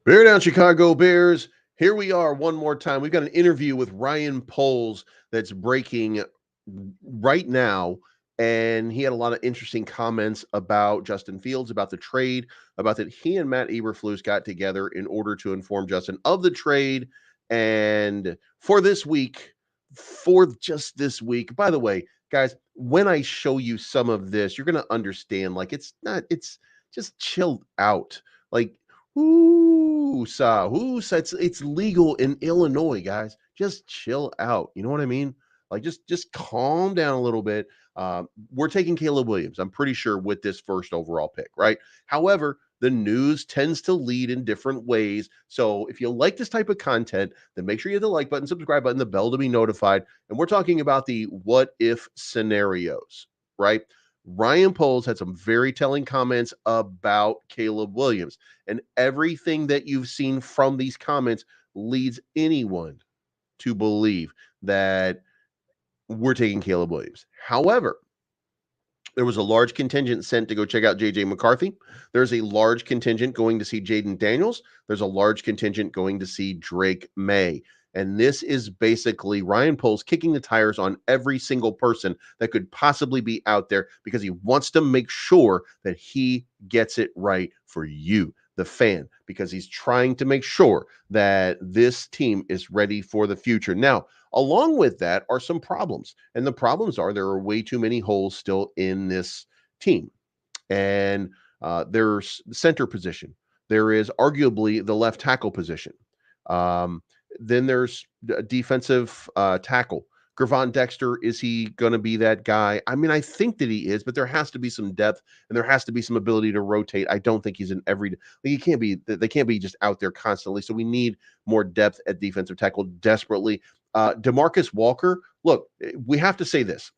Bear down, Chicago Bears. Here we are one more time. We've got an interview with Ryan Poles that's breaking right now. And he had a lot of interesting comments about Justin Fields, about the trade, about that he and Matt Eberflus got together in order to inform Justin of the trade. And for just this week, by the way, guys, when I show you some of this, you're going to understand like it's just chilled out. Like, it's legal in Illinois, guys. Just chill out. You know what I mean? Like just calm down a little bit. We're taking Caleb Williams, I'm pretty sure, with this first overall pick, right? However, the news tends to lead in different ways. So if you like this type of content, then make sure you hit the like button, subscribe button, the bell to be notified. And we're talking about the what if scenarios, right? Ryan Poles had some very telling comments about Caleb Williams. And everything that you've seen from these comments leads anyone to believe that we're taking Caleb Williams. However, there was a large contingent sent to go check out JJ McCarthy. There's a large contingent going to see Jaden Daniels. There's a large contingent going to see Drake May. And this is basically Ryan Poles kicking the tires on every single person that could possibly be out there because he wants to make sure that he gets it right for you, the fan, because he's trying to make sure that this team is ready for the future. Now, along with that are some problems. And the problems are there are way too many holes still in this team. And there's the center position. There is arguably the left tackle position. Then there's a defensive tackle. Gervon Dexter, is he going to be that guy? I mean, I think that he is, but there has to be some depth and there has to be some ability to rotate. I don't think he's in every. Like, he can't be. They can't be just out there constantly. So we need more depth at defensive tackle desperately. Demarcus Walker. Look, we have to say this.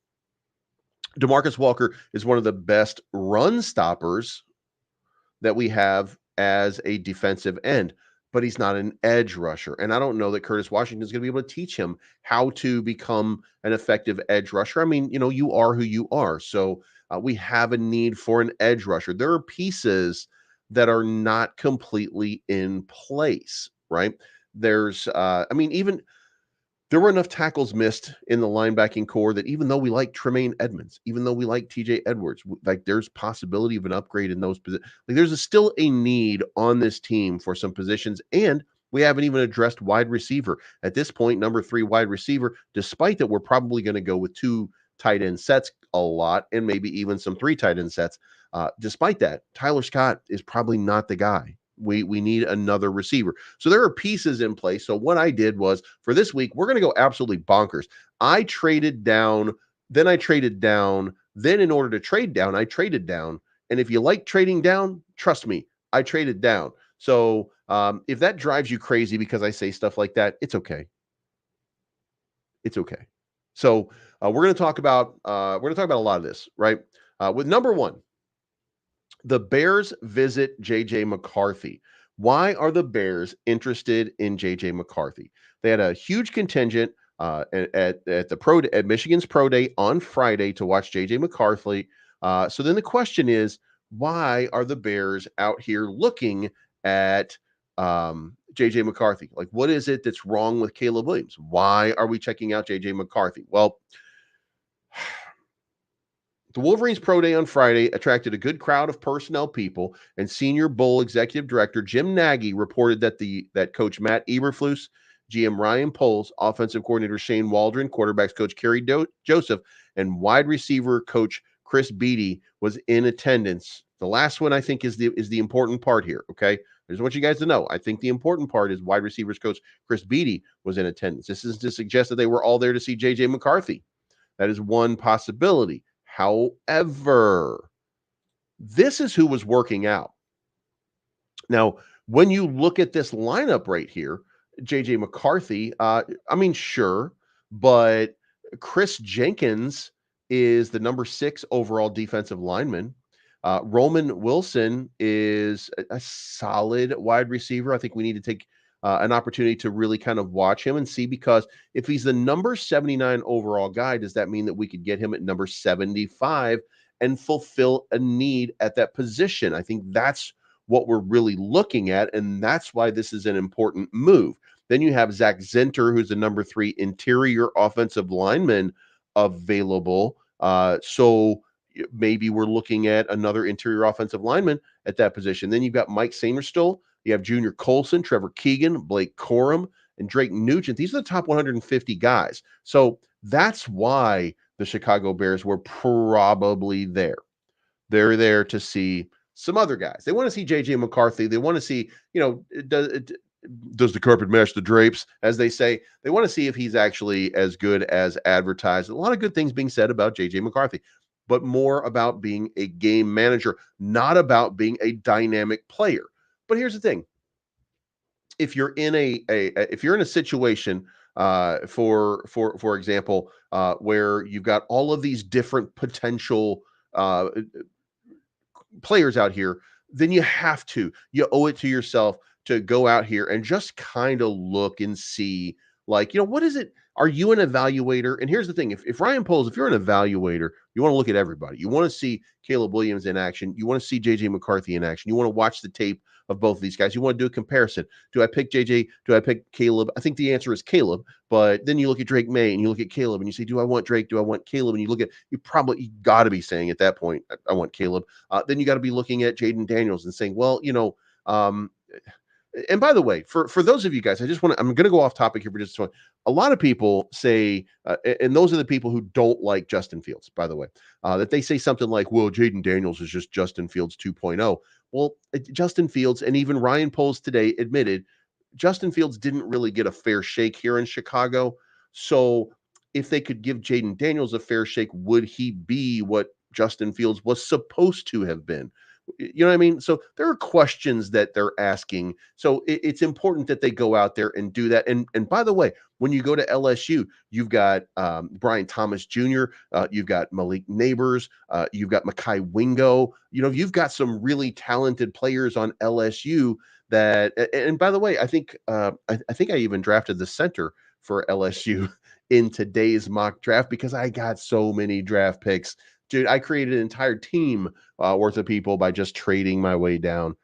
Demarcus Walker is one of the best run stoppers that we have as a defensive end, but he's not an edge rusher. And I don't know that Curtis Washington is going to be able to teach him how to become an effective edge rusher. I mean, you are who you are. So we have a need for an edge rusher. There are pieces that are not completely in place, right? Even there were enough tackles missed in the linebacking core that even though we like Tremaine Edmonds, even though we like TJ Edwards, like there's possibility of an upgrade in those positions. Like still a need on this team for some positions, and we haven't even addressed wide receiver at this point. Number 3 wide receiver, despite that, we're probably going to go with 2 tight end sets a lot, and maybe even some 3 tight end sets. Despite that, Tyler Scott is probably not the guy. We need another receiver. So there are pieces in place. So what I did was for this week, we're going to go absolutely bonkers. I traded down, then I traded down, then in order to trade down, I traded down. And if you like trading down, trust me, I traded down. So if that drives you crazy because I say stuff like that, it's okay. It's okay. So we're going to talk about a lot of this, right? With number 1, the Bears visit JJ McCarthy. Why are the Bears interested in JJ McCarthy? They had a huge contingent at Michigan's Pro Day on Friday to watch JJ McCarthy. So then the question is, why are the Bears out here looking at JJ McCarthy? Like, what is it that's wrong with Caleb Williams? Why are we checking out JJ McCarthy? Well, the Wolverines Pro Day on Friday attracted a good crowd of personnel people, and Senior Bowl Executive Director Jim Nagy reported that Coach Matt Eberflus, GM Ryan Poles, Offensive Coordinator Shane Waldron, Quarterbacks Coach Kerry Joseph, and Wide Receiver Coach Chris Beatty was in attendance. The last one I think is the important part here. Okay, I just want you guys to know. I think the important part is Wide Receivers Coach Chris Beatty was in attendance. This is to suggest that they were all there to see JJ McCarthy. That is one possibility. However, this is who was working out. Now, when you look at this lineup right here, JJ McCarthy, sure, but Chris Jenkins is the number 6 overall defensive lineman. Roman Wilson is a solid wide receiver. I think we need to take an opportunity to really kind of watch him and see, because if he's the number 79 overall guy, does that mean that we could get him at number 75 and fulfill a need at that position? I think that's what we're really looking at, and that's why this is an important move. Then you have Zach Zinter, who's the number 3 interior offensive lineman available. So maybe we're looking at another interior offensive lineman at that position. Then you've got Mike Sainristil, you have Junior Colson, Trevor Keegan, Blake Corum, and Drake Nugent. These are the top 150 guys. So that's why the Chicago Bears were probably there. They're there to see some other guys. They want to see JJ McCarthy. They want to see, does the carpet match the drapes, as they say. They want to see if he's actually as good as advertised. A lot of good things being said about JJ McCarthy, but more about being a game manager, not about being a dynamic player. But here's the thing: if you're in if you're in a situation, for example, where you've got all of these different potential uh, players out here, then you owe it to yourself to go out here and just kind of look and see, like, what is it? Are you an evaluator? And here's the thing: if Ryan Poles, if you're an evaluator, you want to look at everybody. You want to see Caleb Williams in action. You want to see JJ McCarthy in action. You want to watch the tape of both of these guys. You want to do a comparison. Do I pick JJ? Do I pick Caleb? I think the answer is Caleb. But then you look at Drake May and you look at Caleb and you say, do I want Drake? Do I want Caleb? And you got to be saying at that point, I want Caleb. Then you got to be looking at Jaden Daniels and saying, well, and by the way, for those of you guys, I'm going to go off topic here for just a moment. A lot of people say, and those are the people who don't like Justin Fields, by the way, that they say something like, well, Jaden Daniels is just Justin Fields 2.0. Well, Justin Fields and even Ryan Poles today admitted Justin Fields didn't really get a fair shake here in Chicago. So if they could give Jaden Daniels a fair shake, would he be what Justin Fields was supposed to have been? You know what I mean? So there are questions that they're asking. So it's important that they go out there and do that. And by the way, when you go to LSU, you've got Brian Thomas Jr., you've got Malik Neighbors, you've got Mekhi Wingo. You've got some really talented players on LSU that. And by the way, I think I even drafted the center for LSU in today's mock draft because I got so many draft picks. Dude, I created an entire team worth of people by just trading my way down,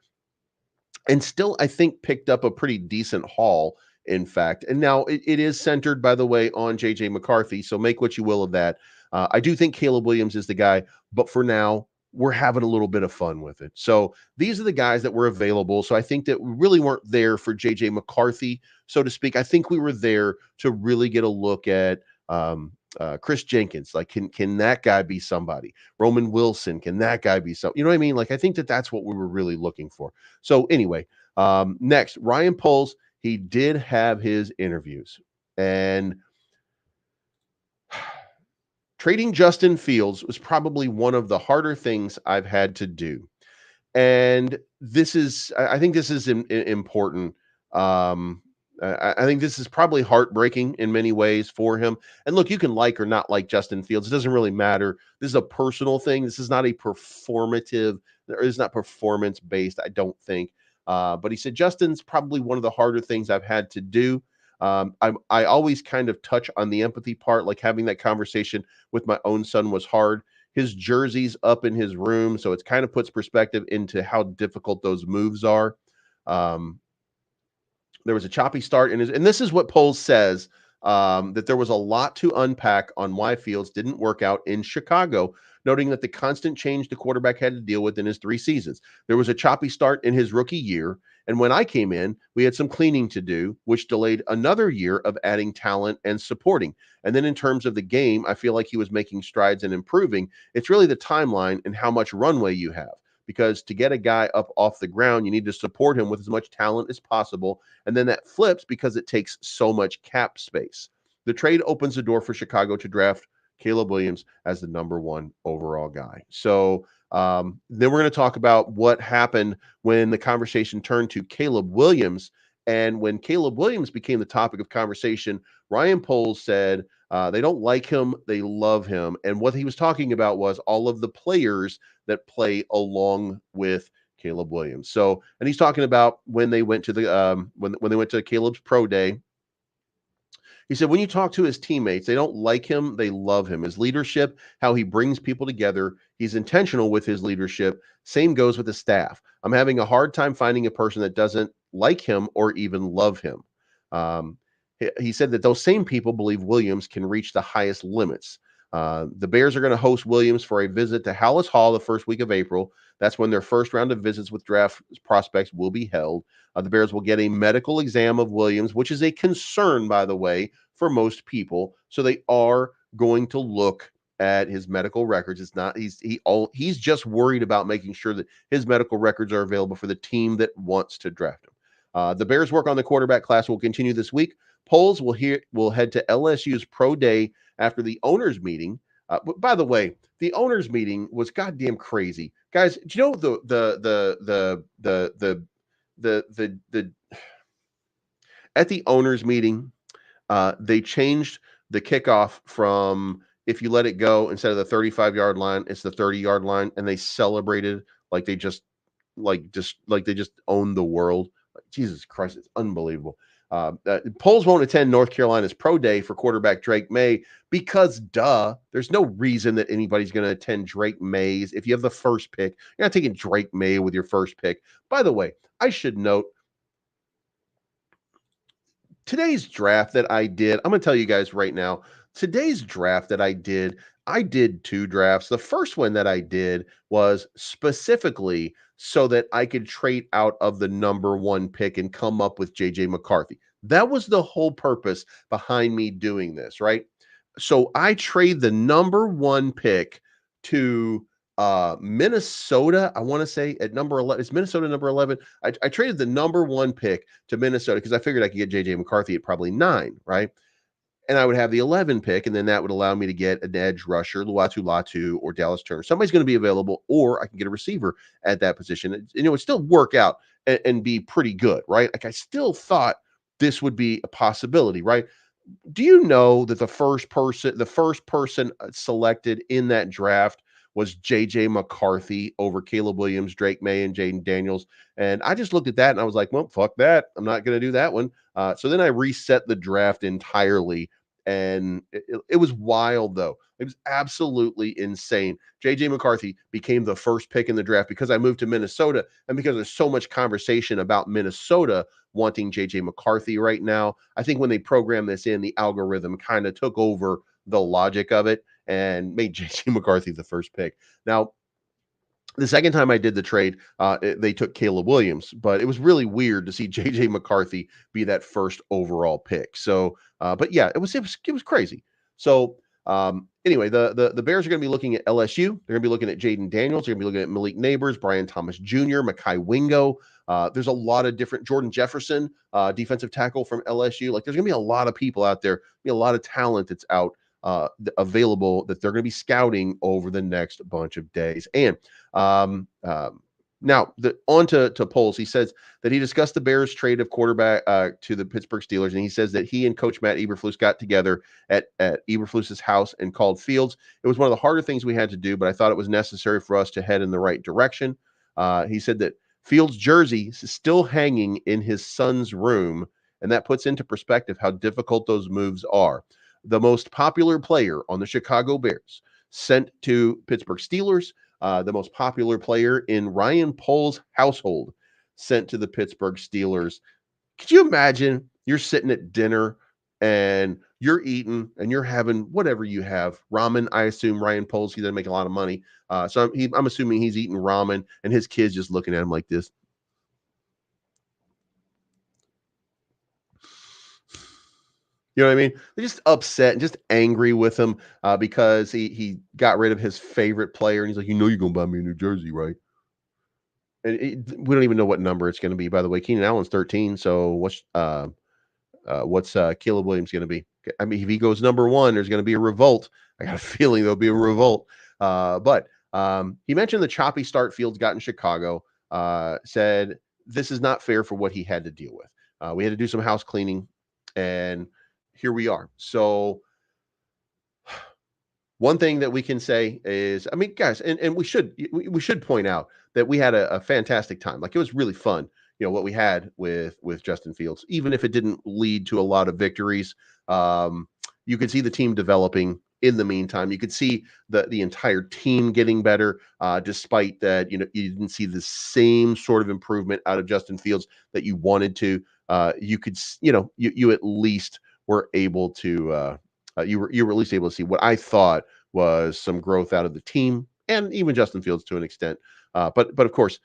and still I think picked up a pretty decent haul, in fact. And now it is centered, by the way, on JJ McCarthy, so make what you will of that. I do think Caleb Williams is the guy, but for now we're having a little bit of fun with it. So these are the guys that were available. So I think that we really weren't there for JJ McCarthy, so to speak. I think we were there to really get a look at Chris Jenkins. Like, can that guy be somebody? Roman Wilson, can that guy be some? You know what I mean? Like, I think that's what we were really looking for. So anyway, next, Ryan Poles, he did have his interviews, and trading Justin Fields was probably one of the harder things I've had to do. And I think this is important. I think this is probably heartbreaking in many ways for him. And look, you can like or not like Justin Fields. It doesn't really matter. This is a personal thing. This is not a performative, or it's not performance based, I don't think. But he said, Justin's probably one of the harder things I've had to do. I always kind of touch on the empathy part, like having that conversation with my own son was hard. His jersey's up in his room, so it kind of puts perspective into how difficult those moves are. There was a choppy start, and this is what Poles says, that there was a lot to unpack on why Fields didn't work out in Chicago, noting that the constant change the quarterback had to deal with in his 3 seasons. There was a choppy start in his rookie year, and when I came in, we had some cleaning to do, which delayed another year of adding talent and supporting. And then in terms of the game, I feel like he was making strides and improving. It's really the timeline and how much runway you have. Because to get a guy up off the ground, you need to support him with as much talent as possible. And then that flips because it takes so much cap space. The trade opens the door for Chicago to draft Caleb Williams as the number 1 overall guy. So then we're going to talk about what happened when the conversation turned to Caleb Williams. And when Caleb Williams became the topic of conversation, Ryan Poles said they don't like him, they love him. And what he was talking about was all of the players that play along with Caleb Williams. So, and he's talking about when they went to the when they went to Caleb's pro day. He said, when you talk to his teammates, they don't like him, they love him. His leadership, how he brings people together, he's intentional with his leadership. Same goes with the staff. I'm having a hard time finding a person that doesn't like him or even love him. Um, he said that those same people believe Williams can reach the highest limits. The Bears are going to host Williams for a visit to Hallis Hall the first week of April. That's when their first round of visits with draft prospects will be held. The Bears will get a medical exam of Williams, which is a concern, by the way, for most people. So they are going to look at his medical records. It's not he's just worried about making sure that his medical records are available for the team that wants to draft him. The Bears' work on the quarterback class will continue this week. Poles will head to LSU's pro day after the owners meeting. By the way, the owners meeting was goddamn crazy, guys. Do you know the at the owners meeting, they changed the kickoff from, if you let it go, instead of the 35-yard line, it's the 30-yard line, and they celebrated like they just like they just owned the world. Like, Jesus Christ, it's unbelievable. Poles won't attend North Carolina's pro day for quarterback Drake May because, there's no reason that anybody's going to attend Drake May's. If you have the first pick, you're not taking Drake May with your first pick. By the way, I should note, today's draft that I did, I'm going to tell you guys right now, today's draft that I did two drafts. The first one that I did was specifically so that I could trade out of the number one pick and come up with JJ McCarthy. That was the whole purpose behind me doing this, right? So I trade the number one pick to Minnesota. I want to say at number 11, it's Minnesota number 11. I traded the number one pick to Minnesota because I figured I could get JJ McCarthy at probably 9, right? And I would have the 11 pick, and then that would allow me to get an edge rusher, Luatu Latu, or Dallas Turner. Somebody's going to be available, or I can get a receiver at that position. It would still work out and be pretty good, right? Like, I still thought this would be a possibility, right? Do you know that the first person selected in that draft was JJ McCarthy over Caleb Williams, Drake May, and Jaden Daniels? And I just looked at that and I was like, well, fuck that. I'm not going to do that one. So then I reset the draft entirely. And it was wild, though. It was absolutely insane. JJ McCarthy became the first pick in the draft because I moved to Minnesota and because there's so much conversation about Minnesota wanting JJ McCarthy right now. I think when they programmed this in, the algorithm kind of took over the logic of it and made JJ McCarthy the first pick. Now, the second time I did the trade, they took Caleb Williams, but it was really weird to see JJ McCarthy be that first overall pick. So, but yeah, it was crazy. So, anyway, the Bears are going to be looking at LSU. They're going to be looking at Jaden Daniels. They're going to be looking at Malik Neighbors, Brian Thomas Jr., Mekhi Wingo. There's a lot of different, Jordan Jefferson, defensive tackle from LSU. Like, there's going to be a lot of people out there, be a lot of talent that's out available that they're going to be scouting over the next bunch of days. And now on to Poles. He says that he discussed the Bears trade of quarterback to the Pittsburgh Steelers, and he says that he and Coach Matt Eberflus got together at Eberflus's house and called Fields. It was one of the harder things we had to do, but I thought it was necessary for us to head in the right direction. He said that Fields' jersey is still hanging in his son's room, and that puts into perspective how difficult those moves are. The most popular player on the Chicago Bears sent to Pittsburgh Steelers. The most popular player in Ryan Poles' household sent to the Pittsburgh Steelers. Could you imagine you're sitting at dinner and you're eating and you're having whatever you have, ramen? I assume Ryan Poles, he doesn't make a lot of money. So I'm assuming he's eating ramen and his kids just looking at him like this. You know what I mean? They're just upset and just angry with him because he got rid of his favorite player. And he's like, you're going to buy me a New Jersey, right? We don't even know what number it's going to be. By the way, Keenan Allen's 13. So what's Caleb Williams going to be? I mean, if he goes number 1, there's going to be a revolt. I got a feeling there'll be a revolt. But he mentioned the choppy start Fields got in Chicago. Said this is not fair for what he had to deal with. We had to do some house cleaning, and here we are. So one thing that we can say is, I mean, guys, and we should point out that we had a fantastic time. Like, it was really fun. what we had with Justin Fields, even if it didn't lead to a lot of victories. Um, you could see the team developing in the meantime. You could see the entire team getting better, despite that. You didn't see the same sort of improvement out of Justin Fields that you wanted to. You could, you at least were able to. You were at least able to see what I thought was some growth out of the team and even Justin Fields to an extent. But of course,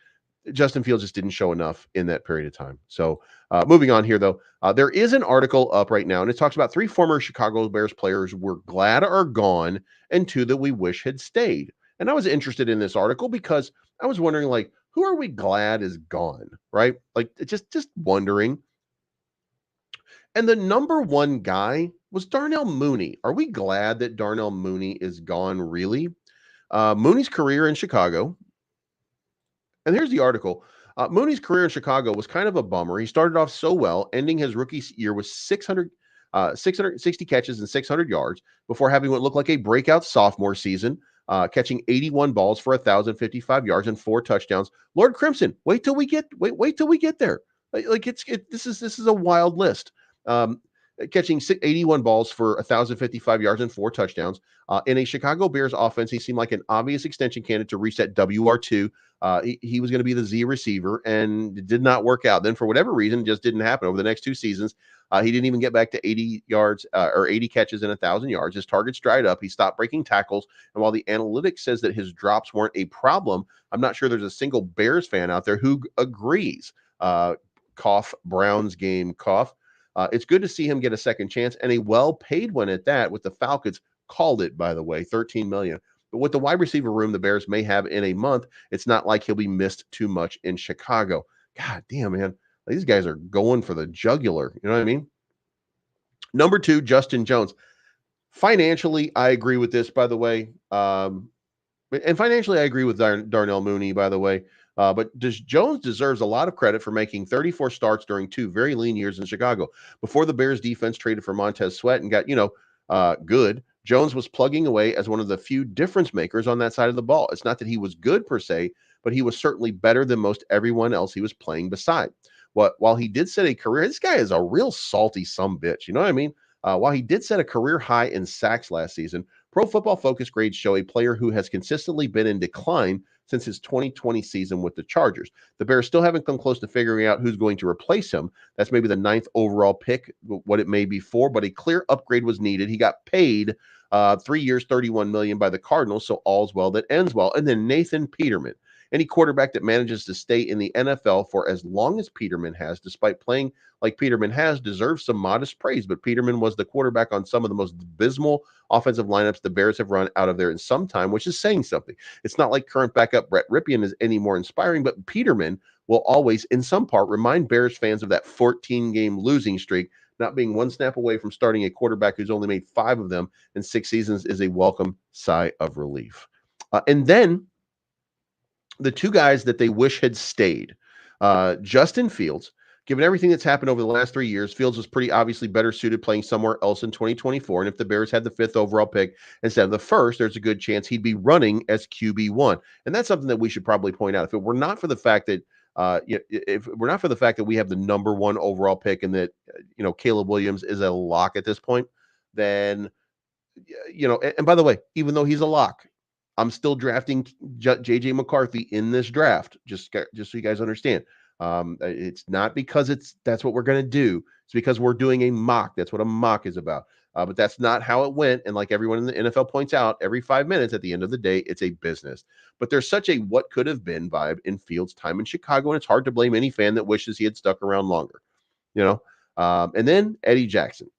Justin Fields just didn't show enough in that period of time. So moving on here, though, there is an article up right now, and it talks about 3 former Chicago Bears players we're glad are gone and 2 that we wish had stayed. And I was interested in this article because I was wondering, like, who are we glad is gone, right? Like, just wondering. And the number one guy was Darnell Mooney. Are we glad that Darnell Mooney is gone, really? Mooney's career in Chicago, and here's the article. Mooney's career in Chicago was kind of a bummer. He started off so well, ending his rookie year with 660 catches and 600 yards before having what looked like a breakout sophomore season, catching 81 balls for 1,055 yards and 4 touchdowns. Lord Crimson, wait till we get there. This is a wild list. Um, Catching 81 balls for 1,055 yards and 4 touchdowns. In a Chicago Bears offense, he seemed like an obvious extension candidate to reset WR2. He was going to be the Z receiver, and it did not work out. Then, for whatever reason, it just didn't happen. Over the next 2 seasons, he didn't even get back to 80 yards or 80 catches and 1,000 yards. His targets dried up. He stopped breaking tackles. And while the analytics says that his drops weren't a problem, I'm not sure there's a single Bears fan out there who agrees. Cough, Browns game, cough. It's good to see him get a second chance, and a well-paid one at that, with the Falcons. Called it, by the way, $13 million. But with the wide receiver room the Bears may have in a month, it's not like he'll be missed too much in Chicago. God damn, man. These guys are going for the jugular. You know what I mean? Number 2, Justin Jones. Financially, I agree with this, by the way. And financially, I agree with Darnell Mooney, by the way. But Jones deserves a lot of credit for making 34 starts during 2 very lean years in Chicago. Before the Bears defense traded for Montez Sweat and got, good, Jones was plugging away as one of the few difference makers on that side of the ball. It's not that he was good per se, but he was certainly better than most everyone else he was playing beside. While he did set a career, this guy is a real salty sumbitch. You know what I mean? While he did set a career high in sacks last season, Pro Football Focus grades show a player who has consistently been in decline since his 2020 season with the Chargers. The Bears still haven't come close to figuring out who's going to replace him. That's maybe the 9th overall pick, what it may be for, but a clear upgrade was needed. He got paid 3 years, $31 million by the Cardinals, so all's well that ends well. And then Nathan Peterman. Any quarterback that manages to stay in the NFL for as long as Peterman has, despite playing like Peterman has, deserves some modest praise. But Peterman was the quarterback on some of the most abysmal offensive lineups the Bears have run out of there in some time, which is saying something. It's not like current backup Brett Ripien is any more inspiring, but Peterman will always, in some part, remind Bears fans of that 14-game losing streak. Not being one snap away from starting a quarterback who's only made 5 of them in 6 seasons is a welcome sigh of relief. And then the 2 guys that they wish had stayed. Justin Fields, given everything that's happened over the last 3 years, Fields was pretty obviously better suited playing somewhere else in 2024. And if the Bears had the 5th overall pick instead of the 1st, there's a good chance he'd be running as QB1. And that's something that we should probably point out. If it were not for the fact that if we're not for the fact that we have the number 1 overall pick and that Caleb Williams is a lock at this point, then and by the way, even though he's a lock, I'm still drafting JJ McCarthy in this draft. Just so you guys understand. It's not because that's what we're going to do. It's because we're doing a mock. That's what a mock is about. But that's not how it went. And like everyone in the NFL points out, every 5 minutes at the end of the day, it's a business. But there's such a what could have been vibe in Fields' time in Chicago, and it's hard to blame any fan that wishes he had stuck around longer. And then Eddie Jackson.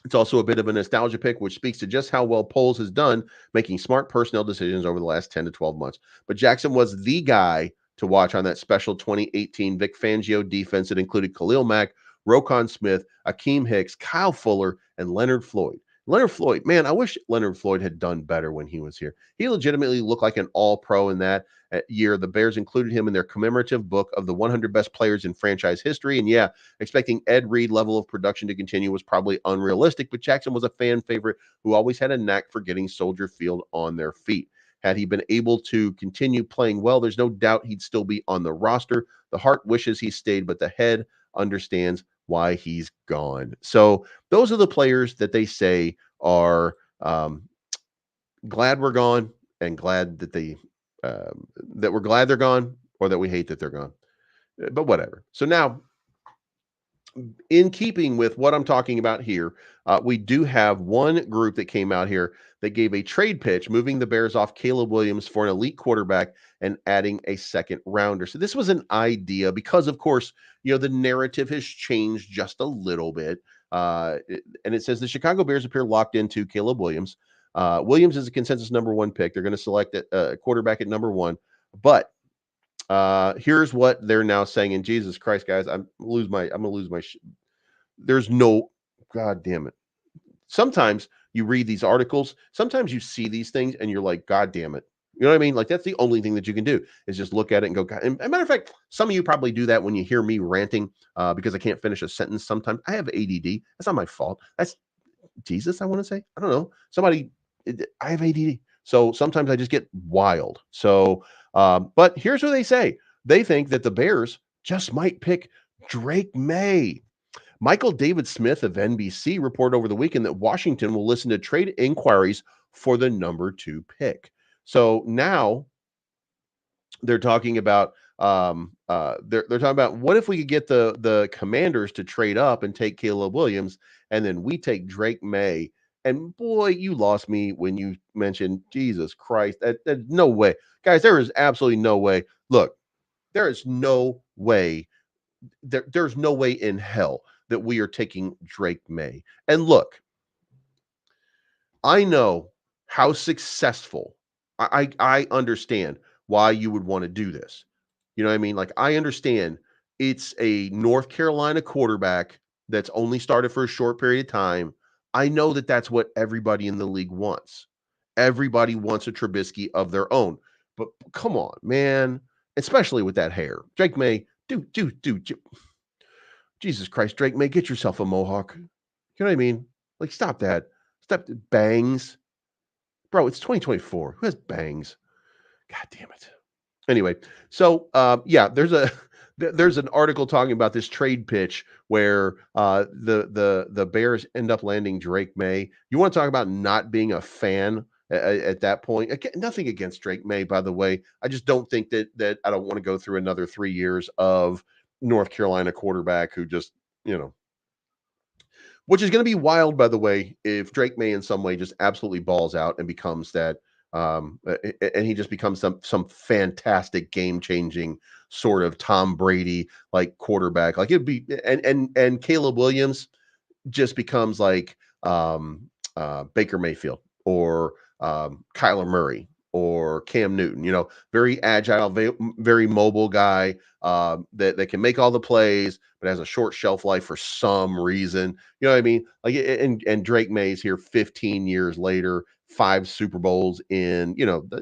It's also a bit of a nostalgia pick, which speaks to just how well Poles has done making smart personnel decisions over the last 10 to 12 months. But Jackson was the guy to watch on that special 2018 Vic Fangio defense that included Khalil Mack, Roquan Smith, Akeem Hicks, Kyle Fuller, and Leonard Floyd. Leonard Floyd, man, I wish Leonard Floyd had done better when he was here. He legitimately looked like an all-pro in that year. The Bears included him in their commemorative book of the 100 best players in franchise history. And yeah, expecting Ed Reed level of production to continue was probably unrealistic, but Jackson was a fan favorite who always had a knack for getting Soldier Field on their feet. Had he been able to continue playing well, there's no doubt he'd still be on the roster. The heart wishes he stayed, but the head understands why he's gone. So those are the players that they say are glad we're gone and glad that that we're glad they're gone, or that we hate that they're gone. But whatever. So now, in keeping with what I'm talking about here, we do have one group that came out here that gave a trade pitch, moving the Bears off Caleb Williams for an elite quarterback and adding a second rounder. So this was an idea because, of course, the narrative has changed just a little bit. And it says the Chicago Bears appear locked into Caleb Williams. Williams is a consensus number one pick. They're going to select a quarterback at number one. But here's what they're now saying. And Jesus Christ, guys, I'm gonna lose my there's no, God damn it. Sometimes you read these articles, sometimes you see these things and you're like, God damn it. You know what I mean? Like, that's the only thing that you can do is just look at it and go, God. And a matter of fact, some of you probably do that when you hear me ranting because I can't finish a sentence. Sometimes I have ADD. That's not my fault. That's Jesus, I want to say. I don't know. I have ADD. So sometimes I just get wild. So, but here's what they say. They think that the Bears just might pick Drake May. Michael David Smith of NBC reported over the weekend that Washington will listen to trade inquiries for the number 2 pick. So now they're talking about they're talking about, what if we could get the Commanders to trade up and take Caleb Williams, and then we take Drake May. And boy, you lost me when you mentioned Jesus Christ. That no way, guys. There is absolutely no way. Look, there is no way. There's no way in hell that we are taking Drake May. And look, I know how successful. I understand why you would want to do this. You know what I mean? Like, I understand it's a North Carolina quarterback that's only started for a short period of time. I know that that's what everybody in the league wants. Everybody wants a Trubisky of their own. But come on, man. Especially with that hair. Drake May, dude. Jesus Christ, Drake May, get yourself a mohawk. You know what I mean? Like, stop that. Stop the bangs. Bro, it's 2024. Who has bangs? God damn it. Anyway, so yeah, there's an article talking about this trade pitch where the Bears end up landing Drake May. You want to talk about not being a fan at that point? Again, nothing against Drake May, by the way. I just don't think that I don't want to go through another 3 years of North Carolina quarterback who just, which is going to be wild, by the way, if Drake May in some way just absolutely balls out and becomes that, and he just becomes some fantastic game changing sort of Tom Brady like quarterback. Like, it'd be, and Caleb Williams just becomes like Baker Mayfield or Kyler Murray or Cam Newton, very agile, very mobile guy that can make all the plays, but has a short shelf life for some reason. You know what I mean? Like, and Drake May's here 15 years later, 5 Super Bowls in,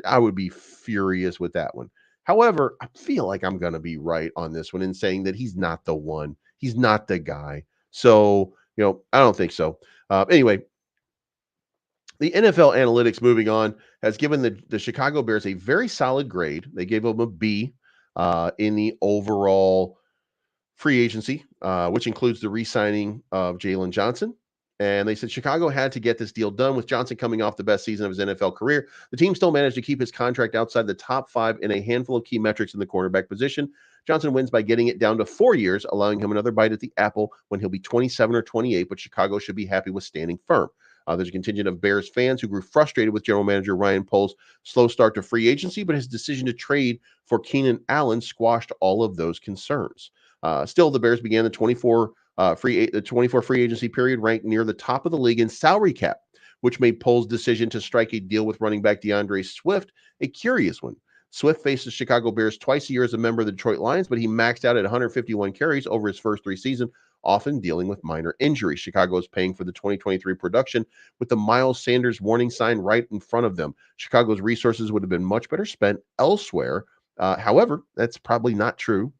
I would be furious with that one. However, I feel like I'm going to be right on this one in saying that he's not the one. He's not the guy. So, I don't think so. Anyway, the NFL analytics, moving on, has given the Chicago Bears a very solid grade. They gave them a B in the overall free agency, which includes the re-signing of Jalen Johnson. And they said Chicago had to get this deal done. With Johnson coming off the best season of his NFL career, the team still managed to keep his contract outside the top 5 in a handful of key metrics in the quarterback position. Johnson wins by getting it down to 4 years, allowing him another bite at the apple when he'll be 27 or 28, but Chicago should be happy with standing firm. There's a contingent of Bears fans who grew frustrated with general manager Ryan Poles' slow start to free agency, but his decision to trade for Keenan Allen squashed all of those concerns. Still, the Bears began the 24 free agency period ranked near the top of the league in salary cap, which made Poles' decision to strike a deal with running back DeAndre Swift a curious one. Swift faces Chicago Bears twice a year as a member of the Detroit Lions, but he maxed out at 151 carries over his first 3 seasons, often dealing with minor injuries. Chicago is paying for the 2023 production with the Miles Sanders warning sign right in front of them. Chicago's resources would have been much better spent elsewhere. However, that's probably not true.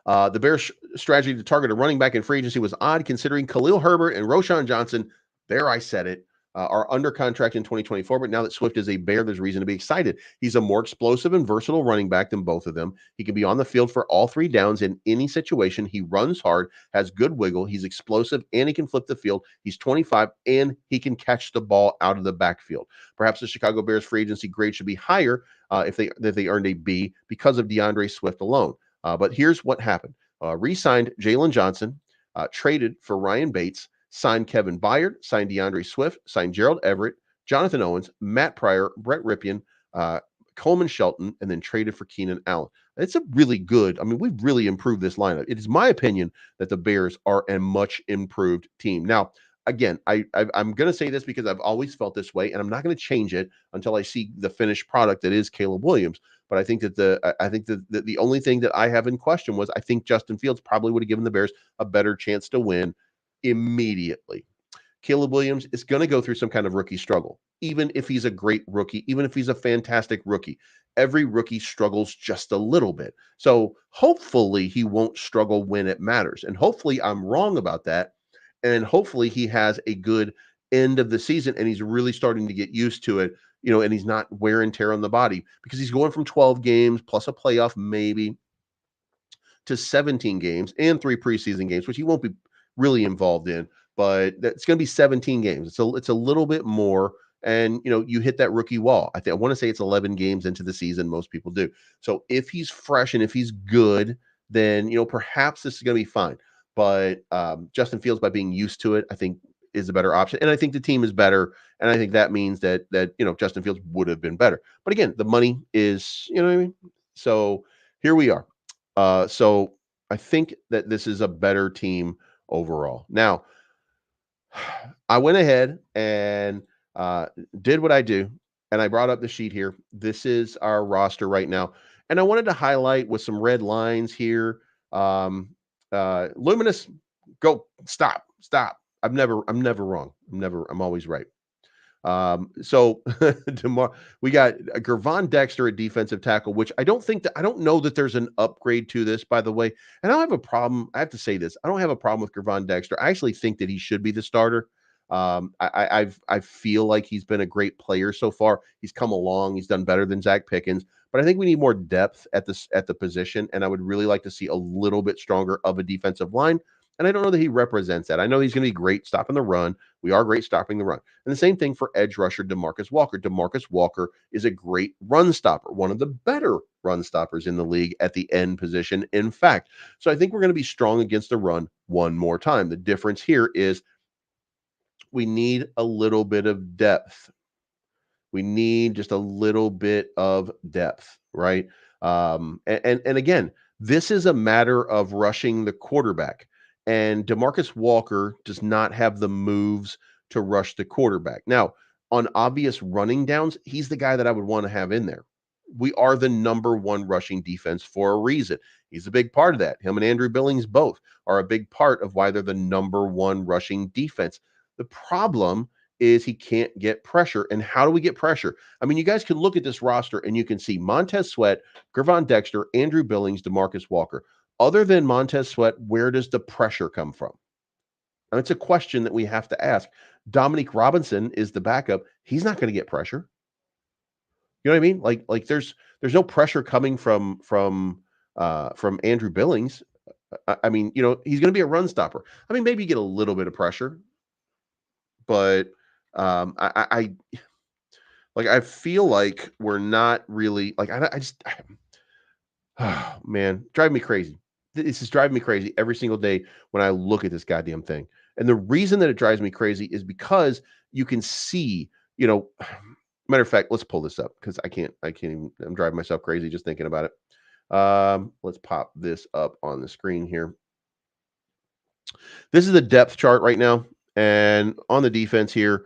The Bears' strategy to target a running back in free agency was odd, considering Khalil Herbert and Roshan Johnson, there I said it, are under contract in 2024, but now that Swift is a Bear, there's reason to be excited. He's a more explosive and versatile running back than both of them. He can be on the field for all three downs in any situation. He runs hard, has good wiggle, he's explosive, and he can flip the field. He's 25, and he can catch the ball out of the backfield. Perhaps the Chicago Bears free agency grade should be higher if they earned a B because of DeAndre Swift alone. But here's what happened. Re-signed Jalen Johnson, traded for Ryan Bates, signed Kevin Byard, signed DeAndre Swift, signed Gerald Everett, Jonathan Owens, Matt Pryor, Brett Ripien, Coleman Shelton, and then traded for Keenan Allen. It's a really good, I mean, we've really improved this lineup. It is my opinion that the Bears are a much improved team. Now, again, I'm going to say this because I've always felt this way, and I'm not going to change it until I see the finished product that is Caleb Williams. But I think that the only thing that I have in question was I think Justin Fields probably would have given the Bears a better chance to win immediately. Caleb Williams is going to go through some kind of rookie struggle, even if he's a great rookie, even if he's a fantastic rookie. Every rookie struggles just a little bit. So hopefully he won't struggle when it matters. And hopefully I'm wrong about that. And hopefully he has a good end of the season and he's really starting to get used to it, and he's not wear and tear on the body because he's going from 12 games plus a playoff maybe to 17 games and 3 preseason games, which he won't be really involved in, but that's going to be 17 games. It's a little bit more. And, you hit that rookie wall. I want to say it's 11 games into the season. Most people do. So if he's fresh and if he's good, then, perhaps this is going to be fine. But Justin Fields, by being used to it, I think is a better option. And I think the team is better. And I think that means that Justin Fields would have been better. But again, the money is, what I mean? So here we are. So I think that this is a better team overall. Now, I went ahead and did what I do, and I brought up the sheet here. This is our roster right now, and I wanted to highlight with some red lines here. Luminous, go stop. I'm never wrong. I'm always right. So we got Gervon Dexter at defensive tackle, which I don't know that there's an upgrade to this, by the way. And I don't have a problem. I have to say this. I don't have a problem with Gervon Dexter. I actually think that he should be the starter. I feel like he's been a great player so far. He's come along. He's done better than Zach Pickens, but I think we need more depth at the position. And I would really like to see a little bit stronger of a defensive line. And I don't know that he represents that. I know he's going to be great stopping the run. We are great stopping the run. And the same thing for edge rusher DeMarcus Walker. DeMarcus Walker is a great run stopper, one of the better run stoppers in the league at the end position, in fact. So I think we're going to be strong against the run one more time. The difference here is we need a little bit of depth. We need just a little bit of depth, right? And again, this is a matter of rushing the quarterback. And DeMarcus Walker does not have the moves to rush the quarterback. Now, on obvious running downs, he's the guy that I would want to have in there. We are the number one rushing defense for a reason. He's a big part of that. Him and Andrew Billings both are a big part of why they're the number one rushing defense. The problem is he can't get pressure. And how do we get pressure? I mean, you guys can look at this roster and you can see Montez Sweat, Gervon Dexter, Andrew Billings, DeMarcus Walker. Other than Montez Sweat, where does the pressure come from? And it's a question that we have to ask. Dominique Robinson is the backup. He's not going to get pressure. You know what I mean? Like there's no pressure coming from Andrew Billings. I mean, he's going to be a run stopper. I mean, maybe you get a little bit of pressure, but I feel like we're not really like oh man, driving me crazy. This is driving me crazy every single day when I look at this goddamn thing. And the reason that it drives me crazy is because you can see, matter of fact, let's pull this up because I can't even, I'm driving myself crazy just thinking about it. Let's pop this up on the screen here. This is the depth chart right now. And on the defense here,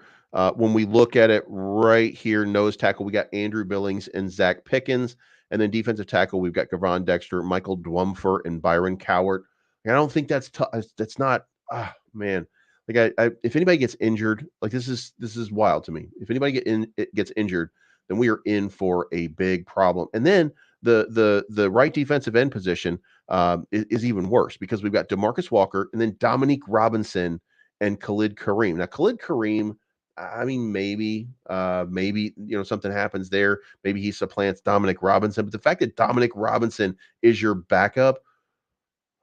when we look at it right here, nose tackle, we got Andrew Billings and Zach Pickens. And then defensive tackle, we've got Gervon Dexter, Michael Dwumfer, and Byron Cowart. I don't think that's that's not, man. Like if anybody gets injured, like this is wild to me. If anybody gets injured, then we are in for a big problem. And then the right defensive end position is even worse because we've got DeMarcus Walker and then Dominique Robinson and Khalid Kareem. Now, Khalid Kareem, I mean, maybe something happens there. Maybe he supplants Dominic Robinson. But the fact that Dominic Robinson is your backup,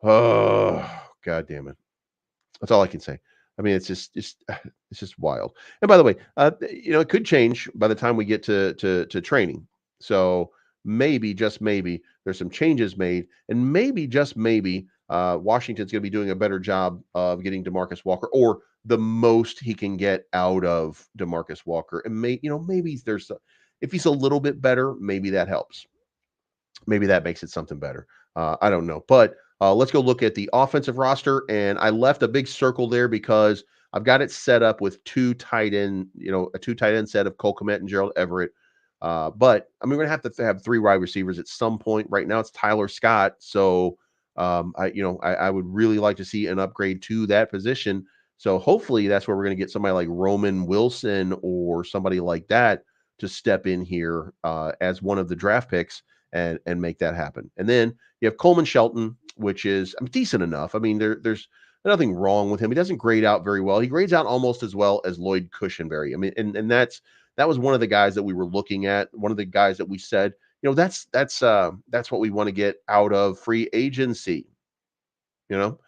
oh god damn it! That's all I can say. I mean, it's just wild. And by the way, it could change by the time we get to training. So maybe, just maybe, there's some changes made, and maybe, just maybe, Washington's going to be doing a better job of getting Demarcus Walker, or the most he can get out of Demarcus Walker. And maybe if he's a little bit better, maybe that helps. Maybe that makes it something better. I don't know. But let's go look at the offensive roster. And I left a big circle there because I've got it set up with a two tight end set of Cole Kmet and Gerald Everett. But I mean, we're gonna have to have three wide receivers at some point. Right now, it's Tyler Scott. So I would really like to see an upgrade to that position. So hopefully that's where we're gonna get somebody like Roman Wilson or somebody like that to step in here as one of the draft picks and make that happen. And then you have Coleman Shelton, which is decent enough. I mean, there's nothing wrong with him. He doesn't grade out very well. He grades out almost as well as Lloyd Cushenberry. I mean, and that was one of the guys that we were looking at. One of the guys that we said, that's what we want to get out of free agency. You know,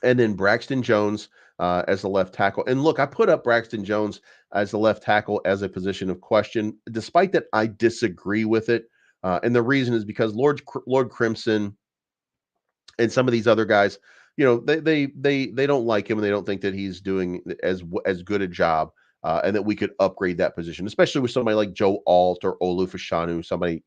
and then Braxton Jones as the left tackle. And look, I put up Braxton Jones as the left tackle as a position of question, despite that I disagree with it. And the reason is because Lord Crimson and some of these other guys, they don't like him, and they don't think that he's doing as good a job, and that we could upgrade that position, especially with somebody like Joe Alt or Olu Fashanu, somebody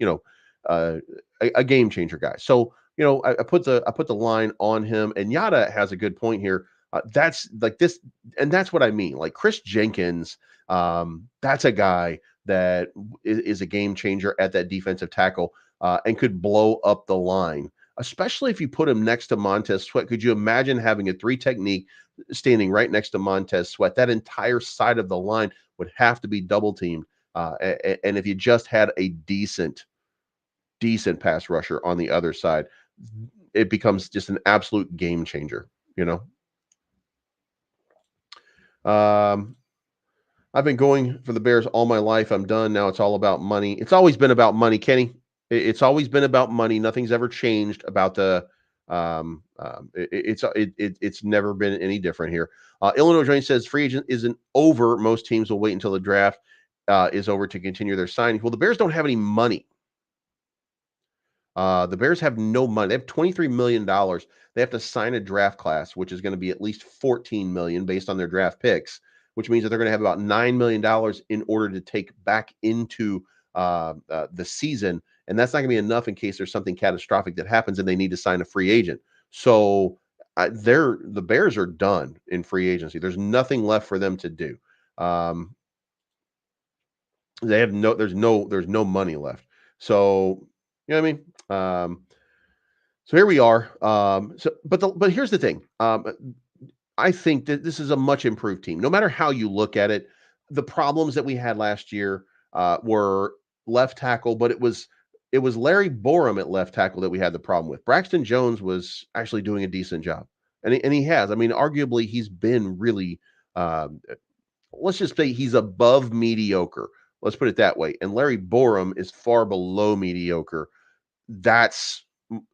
uh, a game changer guy. So I put the line on him, and Yada has a good point here. That's like this, and that's what I mean. Like Chris Jenkins, that's a guy that is a game changer at that defensive tackle, and could blow up the line, especially if you put him next to Montez Sweat. Could you imagine having a three technique standing right next to Montez Sweat? That entire side of the line would have to be double teamed. And if you just had a decent pass rusher on the other side, it becomes just an absolute game changer, you know? I've been going for the Bears all my life. I'm done. Now it's all about money. It's always been about money, Kenny. It's always been about money. Nothing's ever changed about it's never been any different here. Illinois Joint says free agent isn't over. Most teams will wait until the draft is over to continue their signings. Well, the Bears don't have any money. The Bears have no money. They have $23 million. They have to sign a draft class, which is going to be at least $14 million based on their draft picks, which means that they're going to have about $9 million in order to take back into the season. And that's not going to be enough in case there's something catastrophic that happens and they need to sign a free agent. So the Bears are done in free agency. There's nothing left for them to do. There's no money left. So, you know what I mean? So here we are. But here's the thing. I think that this is a much improved team. No matter how you look at it, the problems that we had last year were left tackle, but it was Larry Borum at left tackle that we had the problem with. Braxton Jones was actually doing a decent job, and he has. I mean, arguably, he's been really. Let's just say he's above mediocre. Let's put it that way. And Larry Borum is far below mediocre. That's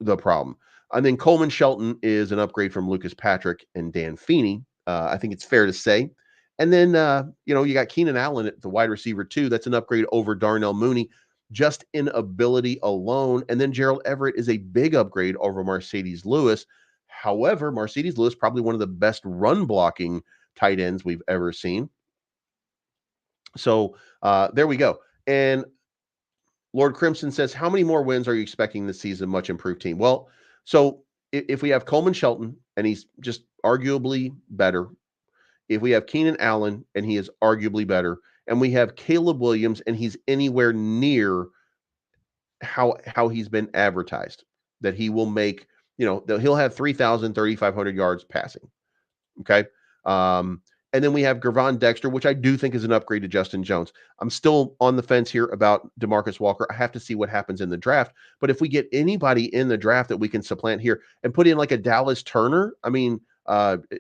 the problem. And then Coleman Shelton is an upgrade from Lucas Patrick and Dan Feeney. I think it's fair to say. And then, you got Keenan Allen at the wide receiver too. That's an upgrade over Darnell Mooney, just in ability alone. And then Gerald Everett is a big upgrade over Mercedes Lewis. However, Mercedes Lewis, probably one of the best run blocking tight ends we've ever seen. So there we go. And Lord Crimson says, how many more wins are you expecting this season? Much improved team. Well, so if we have Coleman Shelton and he's just arguably better, if we have Keenan Allen and he is arguably better, and we have Caleb Williams and he's anywhere near how he's been advertised, that he will make, that he'll have 3,000, 3,500 yards passing. Okay. And then we have Gervon Dexter, which I do think is an upgrade to Justin Jones. I'm still on the fence here about DeMarcus Walker. I have to see what happens in the draft. But if we get anybody in the draft that we can supplant here and put in like a Dallas Turner, I mean,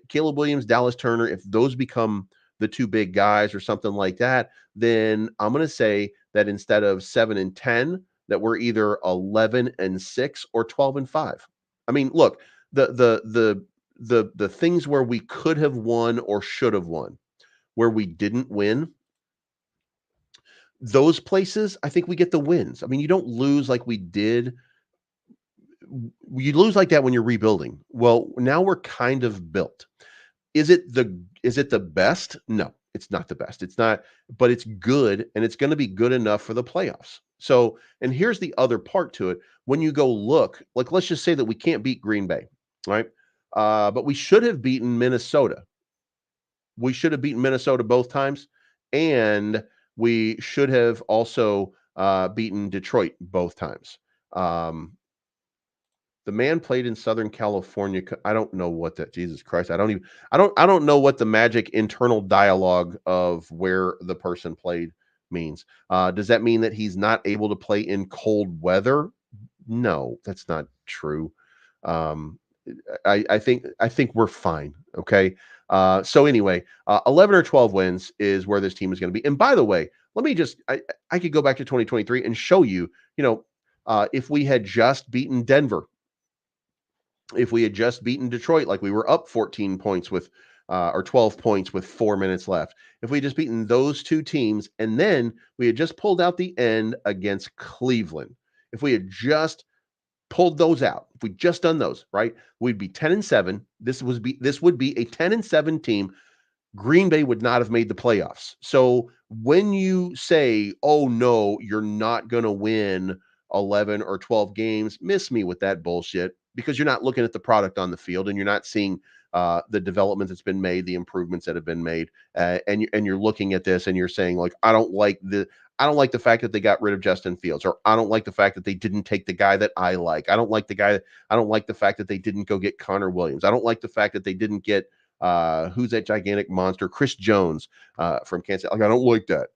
Caleb Williams, Dallas Turner, if those become the two big guys or something like that, then I'm going to say that instead of 7-10, that we're either 11-6 or 12-5. I mean, look, the things where we could have won or should have won, where we didn't win, those places, I think we get the wins. I mean, you don't lose like we did. You lose like that when you're rebuilding. Well, now we're kind of built. Is it the best? No, it's not the best. It's not, but it's good, and it's going to be good enough for the playoffs. So, and here's the other part to it. When you go look, like let's just say that we can't beat Green Bay, right? But we should have beaten Minnesota. We should have beaten Minnesota both times, and we should have also beaten Detroit both times. Um, the man played in Southern California. I don't know what that. Jesus Christ, I don't know what the magic internal dialogue of where the person played means. Does that mean that he's not able to play in cold weather? No, that's not true. Um, I think we're fine. Okay. So anyway, 11 or 12 wins is where this team is going to be. And by the way, let me just I could go back to 2023 and show you, if we had just beaten Denver, if we had just beaten Detroit, like we were up 14 points with or 12 points with 4 minutes left, if we had just beaten those two teams and then we had just pulled out the end against Cleveland, if we had just pulled those out, if we just done those, right, we'd be 10-7. This would be a 10-7 team. Green Bay would not have made the playoffs. So when you say, "Oh no, you're not going to win 11 or 12 games," miss me with that bullshit, because you're not looking at the product on the field and you're not seeing the development that's been made, the improvements that have been made, and you're looking at this and you're saying like, I don't like the fact that they got rid of Justin Fields, or I don't like the fact that they didn't take the guy that I like. I don't like the fact that they didn't go get Connor Williams. I don't like the fact that they didn't get who's that gigantic monster, Chris Jones from Kansas City. Like, I don't like that.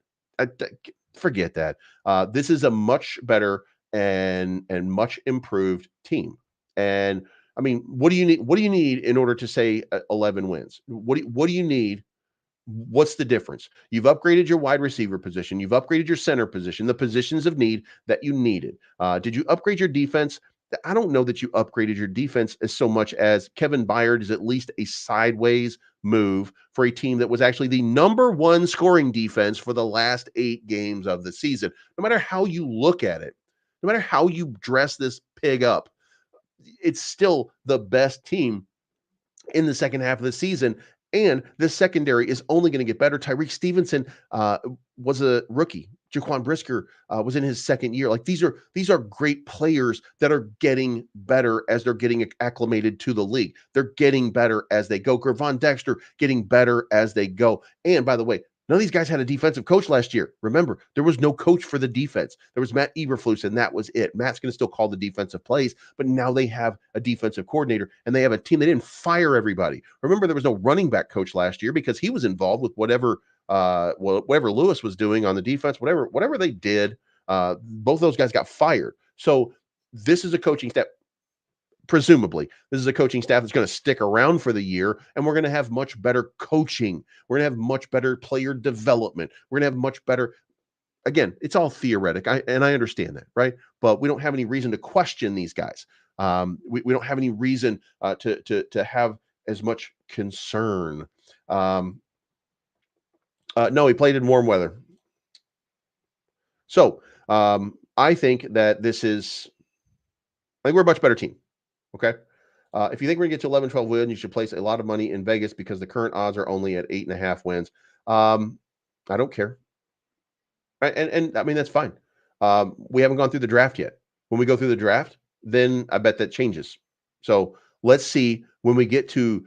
Forget that. This is a much better and much improved team. And I mean, what do you need? What do you need in order to say 11 wins? What do you need? What's the difference? You've upgraded your wide receiver position. You've upgraded your center position, the positions of need that you needed. Did you upgrade your defense? I don't know that you upgraded your defense as so much as Kevin Byard is at least a sideways move for a team that was actually the number one scoring defense for the last 8 games of the season. No matter how you look at it, no matter how you dress this pig up, it's still the best team in the second half of the season. And the secondary is only going to get better. Tyreek Stevenson was a rookie. Jaquan Brisker was in his second year. Like, these are great players that are getting better as they're getting acclimated to the league. They're getting better as they go. Gervon Dexter getting better as they go. And by the way, none of these guys had a defensive coach last year. Remember, there was no coach for the defense. There was Matt Eberflus, and that was it. Matt's going to still call the defensive plays, but now they have a defensive coordinator, and they have a team. They didn't fire everybody. Remember, there was no running back coach last year because he was involved with whatever Lewis was doing on the defense, whatever they did. Both those guys got fired. So this is a coaching staff. Presumably, this is a coaching staff that's going to stick around for the year, and we're going to have much better coaching. We're going to have much better player development. We're going to have much better. Again, it's all theoretic, and I understand that, right? But we don't have any reason to question these guys. We don't have any reason to have as much concern. No, he played in warm weather. So I think that I think we're a much better team. Okay. If you think we're going to get to 11, 12 wins, you should place a lot of money in Vegas because the current odds are only at 8.5 wins. I don't care. Right? And I mean, that's fine. We haven't gone through the draft yet. When we go through the draft, then I bet that changes. So let's see when we get to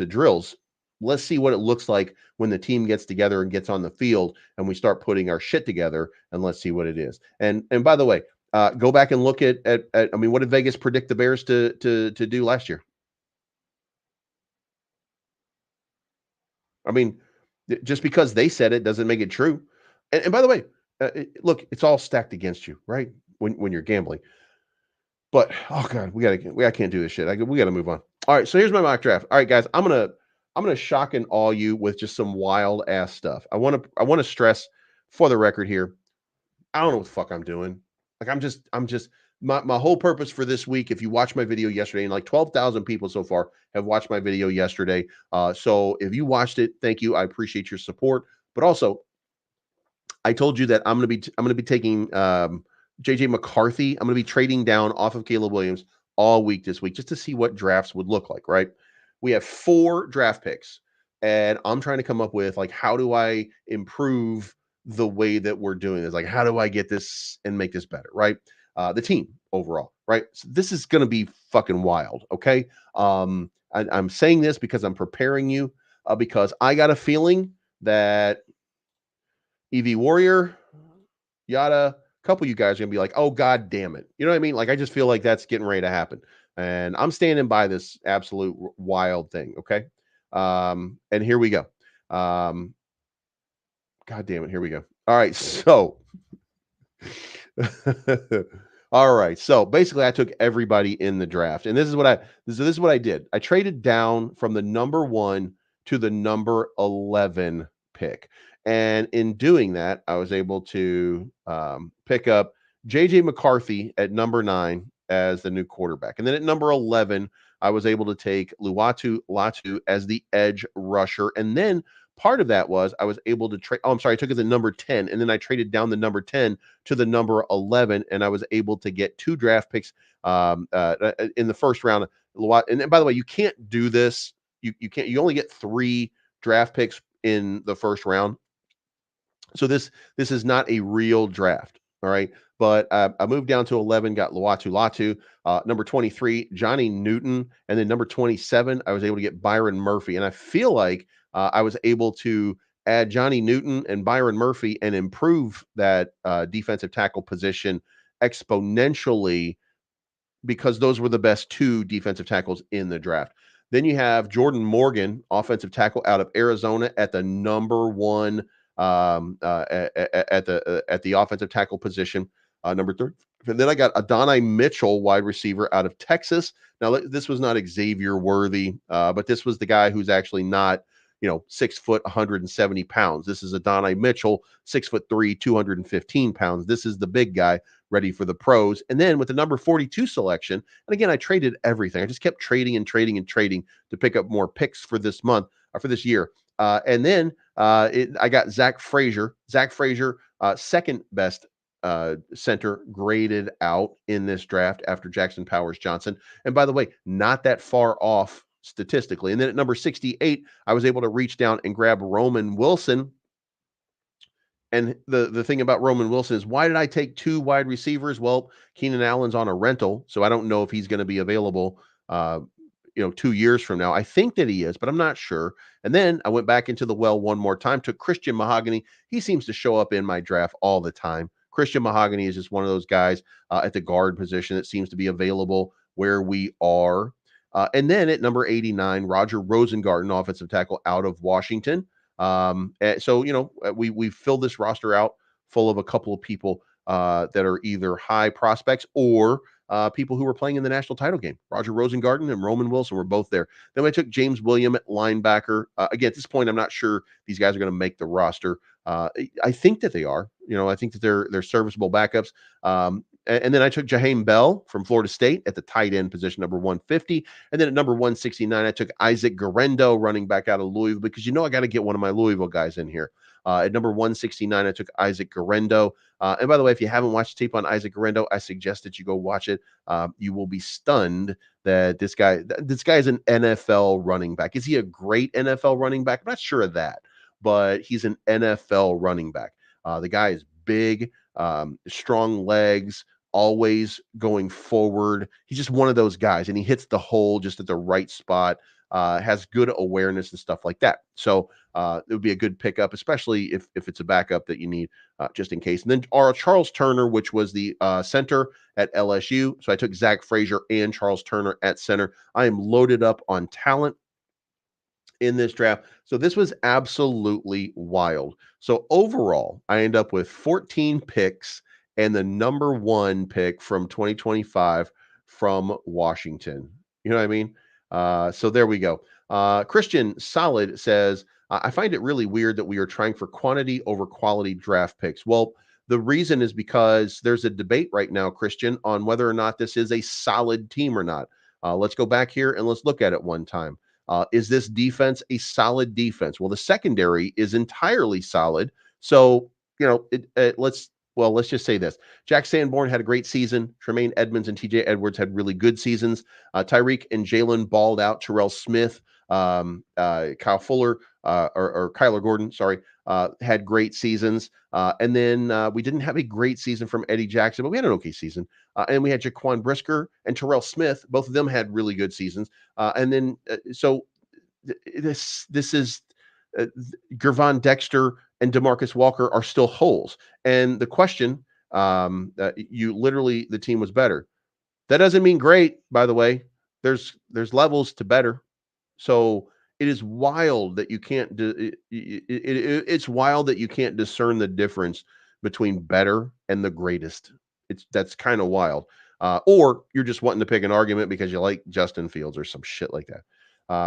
drills. Let's see what it looks like when the team gets together and gets on the field and we start putting our shit together, and let's see what it is. And by the way, go back and look at I mean, what did Vegas predict the Bears to do last year? I mean, just because they said it doesn't make it true. And by the way, look, it's all stacked against you, right? When you're gambling. But oh god, I can't do this shit. We gotta move on. All right, so here's my mock draft. All right, guys, I'm I'm going to shock and awe you with just some wild ass stuff. I want to stress for the record here. I don't know what the fuck I'm doing. Like I'm just my whole purpose for this week. If you watched my video yesterday, and like 12,000 people so far have watched my video yesterday. So if you watched it, thank you. I appreciate your support. But also, I told you that I'm gonna be taking JJ McCarthy. I'm gonna be trading down off of Caleb Williams all week this week just to see what drafts would look like, right? We have 4 draft picks, and I'm trying to come up with like how do I improve the way that we're doing this? Like, how do I get this and make this better, right? The team overall, right? So this is gonna be fucking wild, okay? I'm saying this because I'm preparing you, because I got a feeling that EV Warrior, Yada, a couple of you guys are gonna be like, oh god damn it. You know what I mean? Like I just feel like that's getting ready to happen. And I'm standing by this absolute wild thing. Okay. And here we go. Um, god damn it, here we go. All right, so all right. So basically I took everybody in the draft. And this is what I did. I traded down from the number 1 to the number 11 pick. And in doing that, I was able to pick up JJ McCarthy at number 9 as the new quarterback. And then at number 11, I was able to take Luatu Latu as the edge rusher. And then part of that was I was able to trade. Oh, I'm sorry. I took it the number 10, and then I traded down the number 10 to the number 11, and I was able to get 2 draft picks in the first round. And by the way, you can't do this. You can't. You only get 3 draft picks in the first round. So this is not a real draft. All right. But I moved down to 11, got Luatu Latu, number 23, Johnny Newton, and then number 27, I was able to get Byron Murphy. And I feel like I was able to add Johnny Newton and Byron Murphy and improve that defensive tackle position exponentially because those were the best 2 defensive tackles in the draft. Then you have Jordan Morgan, offensive tackle out of Arizona, at the number 1 at the offensive tackle position, number 3. And then I got Adonai Mitchell, wide receiver out of Texas. Now this was not Xavier Worthy, but this was the guy who's actually not 6 foot, 170 pounds. This is Adonai Mitchell, 6'3", 215 pounds. This is the big guy ready for the pros. And then with the number 42 selection, and again, I traded everything. I just kept trading and trading and trading to pick up more picks for this month or for this year. And then I got Zach Frazier. Zach Frazier, second best center graded out in this draft after Jackson Powers Johnson. And by the way, not that far off statistically. And then at number 68, I was able to reach down and grab Roman Wilson. And the thing about Roman Wilson is, why did I take 2 wide receivers? Well, Keenan Allen's on a rental, so I don't know if he's going to be available 2 years from now. I think that he is, but I'm not sure. And then I went back into the well one more time, took Christian Mahogany. He seems to show up in my draft all the time. Christian Mahogany is just one of those guys at the guard position that seems to be available where we are. And then at number 89, Roger Rosengarten, offensive tackle out of Washington. So we filled this roster out full of a couple of people that are either high prospects or people who were playing in the national title game. Roger Rosengarten and Roman Wilson were both there. Then I took James William at linebacker. Again, at this point, I'm not sure these guys are going to make the roster. I think that they are. I think that they're serviceable backups. And then I took Jaheim Bell from Florida State at the tight end position, number 150. And then at number 169, I took Isaac Guerendo, running back out of Louisville, because I got to get one of my Louisville guys in here. At number 169, I took Isaac Guerendo. And by the way, if you haven't watched tape on Isaac Guerendo, I suggest that you go watch it. You will be stunned that this guy is an NFL running back. Is he a great NFL running back? I'm not sure of that, but he's an NFL running back. The guy is big, strong legs, always going forward. He's just one of those guys, and he hits the hole just at the right spot. Has good awareness and stuff like that. So it would be a good pickup, especially if it's a backup that you need just in case. And then Charles Turner, which was the center at LSU. So I took Zach Frazier and Charles Turner at center. I am loaded up on talent in this draft. So this was absolutely wild. So overall, I end up with 14 picks and the number 1 pick from 2025 from Washington. You know what I mean? So there we go. Christian Solid says, I find it really weird that we are trying for quantity over quality draft picks. Well, the reason is because there's a debate right now, Christian, on whether or not this is a solid team or not. Let's go back here and let's look at it one time. Is this defense a solid defense? Well, the secondary is entirely solid. So, let's just say this. Jack Sanborn had a great season. Tremaine Edmonds and TJ Edwards had really good seasons. Tyreek and Jalen balled out. Terrell Smith, Kyle Fuller, or Kyler Gordon, sorry, had great seasons. And then we didn't have a great season from Eddie Jackson, but we had an okay season. And we had Jaquan Brisker and Terrell Smith. Both of them had really good seasons. And then so this is uh, Gervon Dexter and Demarcus Walker are still holes. And the question, you literally the team was better. That doesn't mean great, by the way. There's levels to better. So it is wild that you can't. It's wild that you can't discern the difference between better and the greatest. That's kind of wild. Or you're just wanting to pick an argument because you like Justin Fields or some shit like that.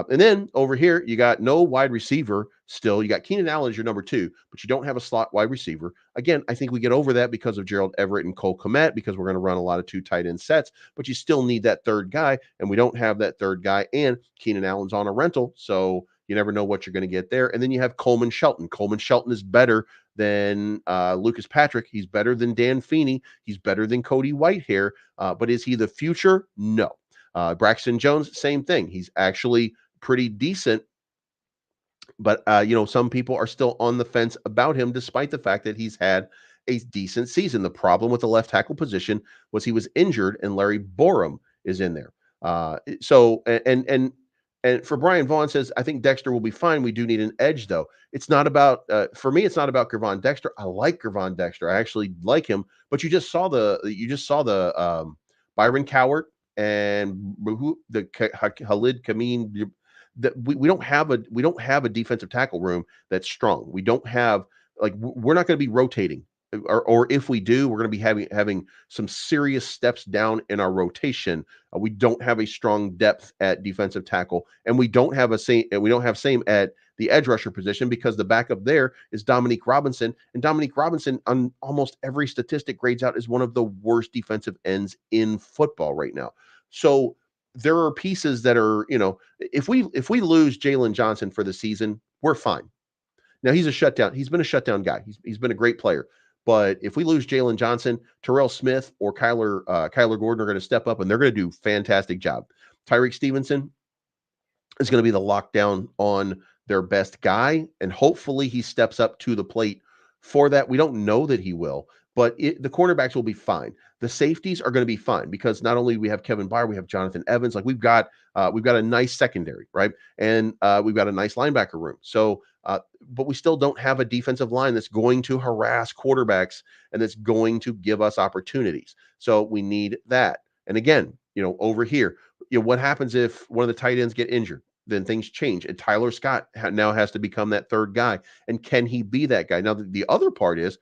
And then over here, you got no wide receiver still. You got Keenan Allen as your number two, but you don't have a slot wide receiver. Again, I think we get over that because of Gerald Everett and Cole Kmet because we're going to run a lot of two tight end sets, but you still need that third guy, and we don't have that third guy. And Keenan Allen's on a rental, so you never know what you're going to get there. And then you have Coleman Shelton. Coleman Shelton is better than Lucas Patrick. He's better than Dan Feeney. He's better than Cody Whitehair. But is he the future? No. Braxton Jones, same thing. He's actually pretty decent, but some people are still on the fence about him, despite the fact that he's had a decent season. The problem with the left tackle position was he was injured, and Larry Borum is in there. So and for Brian Vaughn says, I think Dexter will be fine. We do need an edge, though. It's not about for me. It's not about Gervon Dexter. I like Gervon Dexter. I actually like him. But you just saw the Byron Cowart and the Khalid Kameen. That we don't have a defensive tackle room that's strong. We don't have we're not going to be rotating, or if we do, we're going to be having some serious steps down in our rotation. We don't have a strong depth at defensive tackle, and we don't have same at the edge rusher position because the backup there is Dominique Robinson, and Dominique Robinson on almost every statistic grades out as one of the worst defensive ends in football right now. So there are pieces that are, if we lose Jalen Johnson for the season, we're fine. Now he's a shutdown. He's been a shutdown guy. He's been a great player. But if we lose Jalen Johnson, Terrell Smith or Kyler Gordon are going to step up and they're going to do a fantastic job. Tyreek Stevenson is going to be the lockdown on their best guy, and hopefully he steps up to the plate for that. We don't know that he will, but the cornerbacks will be fine. The safeties are going to be fine because not only we have Kevin Byard, we have Jonathan Evans. We've got a nice secondary, right? And we've got a nice linebacker room. So, but we still don't have a defensive line that's going to harass quarterbacks and that's going to give us opportunities. So we need that. And again, over here, what happens if one of the tight ends get injured? Then things change, and Tyler Scott now has to become that third guy. And can he be that guy? Now, the other part is,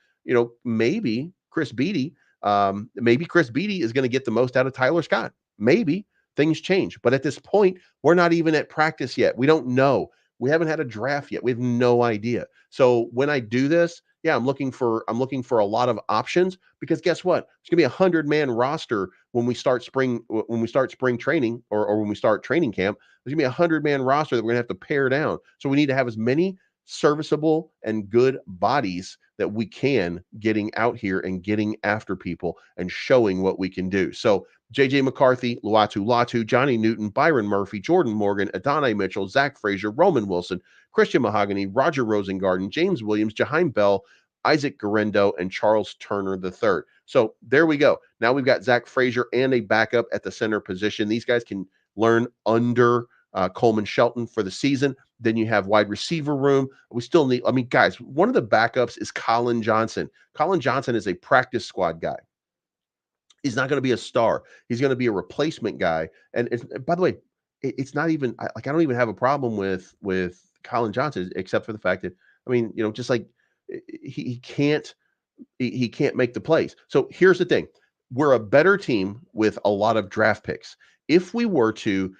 maybe Chris Beatty is going to get the most out of Tyler Scott. Maybe things change, but at this point, we're not even at practice yet. We don't know. We haven't had a draft yet. We have no idea. So when I do this, yeah, I'm looking for a lot of options because guess what? It's gonna be 100-man roster when we start spring training or when we start training camp. There's gonna be 100-man roster that we're gonna have to pare down. So we need to have as many serviceable and good bodies that we can getting out here and getting after people and showing what we can do. So JJ McCarthy, Latu, Johnny Newton, Byron Murphy, Jordan Morgan, Adonai Mitchell, Zach Frazier, Roman Wilson, Christian Mahogany, Roger Rosengarten, James Williams, Jaheim Bell, Isaac Garendo, and Charles Turner III. So there we go. Now we've got Zach Frazier and a backup at the center position. These guys can learn under Coleman Shelton for the season. Then you have wide receiver room. We still need, guys, one of the backups is Colin Johnson. Colin Johnson is a practice squad guy. He's not going to be a star. He's going to be a replacement guy. And by the way, it's not even I don't even have a problem with Colin Johnson, except for the fact that just like he can't make the plays. So here's the thing: we're a better team with a lot of draft picks. If we were to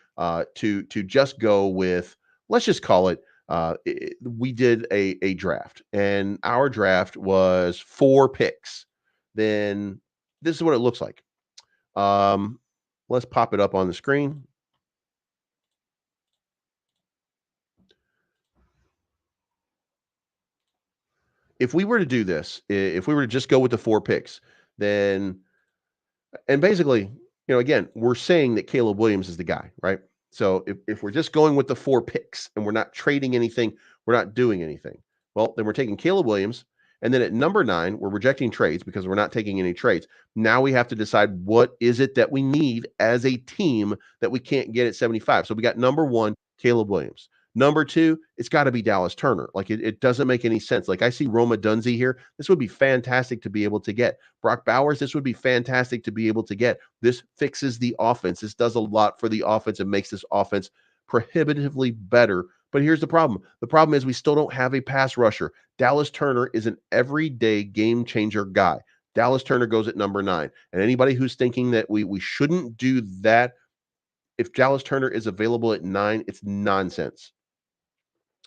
to just go with, let's just call it, we did a draft, and our draft was 4 picks. Then this is what it looks like. Um, let's pop it up on the screen. If we were to do this, if we were to just go with the 4 picks, then and basically, again, we're saying that Caleb Williams is the guy, right? So if we're just going with the 4 picks and we're not trading anything, we're not doing anything. Well, then we're taking Caleb Williams. And then at number 9, we're rejecting trades because we're not taking any trades. Now we have to decide what is it that we need as a team that we can't get at 75. So we got number 1, Caleb Williams. Number 2, it's got to be Dallas Turner. Like it doesn't make any sense. Like I see Roma Dunze here. This would be fantastic to be able to get. Brock Bowers, this would be fantastic to be able to get. This fixes the offense. This does a lot for the offense and makes this offense prohibitively better. But here's the problem. The problem is we still don't have a pass rusher. Dallas Turner is an everyday game changer guy. Dallas Turner goes at number 9. And anybody who's thinking that we shouldn't do that, if Dallas Turner is available at 9, it's nonsense.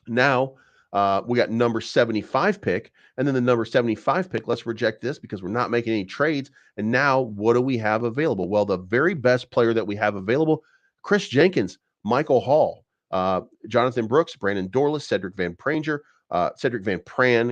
Now, we got number 75 pick, and then the number 75 pick. Let's reject this because we're not making any trades. And now, what do we have available? Well, the very best player that we have available, Chris Jenkins, Michael Hall, Jonathan Brooks, Brandon Dorless, Cedric Van Pran,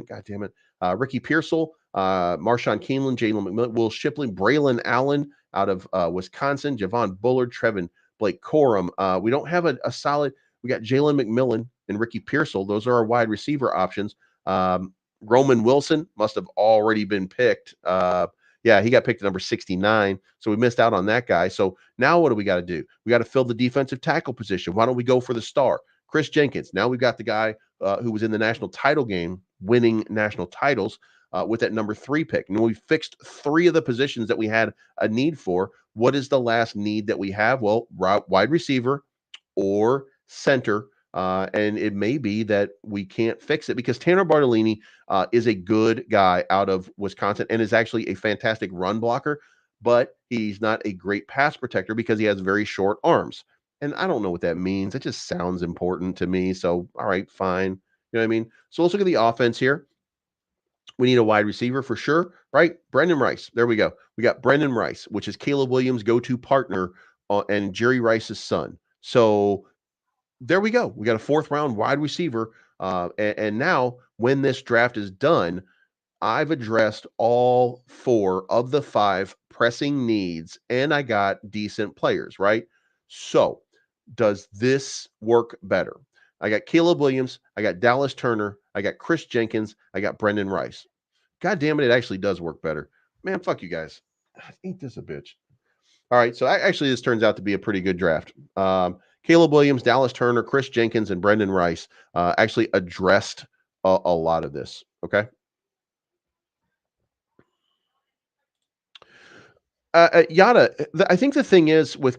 God damn it, Ricky Pearsall, Marshawn Keeneland, Jalen McMillan, Will Shipley, Braylon Allen out of Wisconsin, Javon Bullard, Trevin Blake Corum. We don't have a solid. We got Jalen McMillan and Ricky Pearsall. Those are our wide receiver options. Roman Wilson must have already been picked. Yeah, he got picked at number 69. So we missed out on that guy. So now what do we got to do? We got to fill the defensive tackle position. Why don't we go for the star? Chris Jenkins. Now we've got the guy who was in the national title game, winning national titles with that number 3 pick. And we fixed 3 of the positions that we had a need for. What is the last need that we have? Well, wide receiver or center. And it may be that we can't fix it because Tanner Bartolini is a good guy out of Wisconsin and is actually a fantastic run blocker, but he's not a great pass protector because he has very short arms. And I don't know what that means. It just sounds important to me. So, all right, fine. You know what I mean? So let's look at the offense here. We need a wide receiver for sure, right? Brendan Rice. There we go. We got Brendan Rice, which is Caleb Williams' go-to partner and Jerry Rice's son. So there we go. We got a 4th round wide receiver. And now, when this draft is done, I've addressed all 4 of the 5 pressing needs, and I got decent players, right? So, does this work better? I got Caleb Williams, I got Dallas Turner, I got Chris Jenkins, I got Brendan Rice. God damn it, it actually does work better. Man, fuck you guys. Ain't this a bitch? All right, so actually, this turns out to be a pretty good draft. Caleb Williams, Dallas Turner, Chris Jenkins, and Brendan Rice actually addressed a lot of this. Okay. Yada. I think the thing is with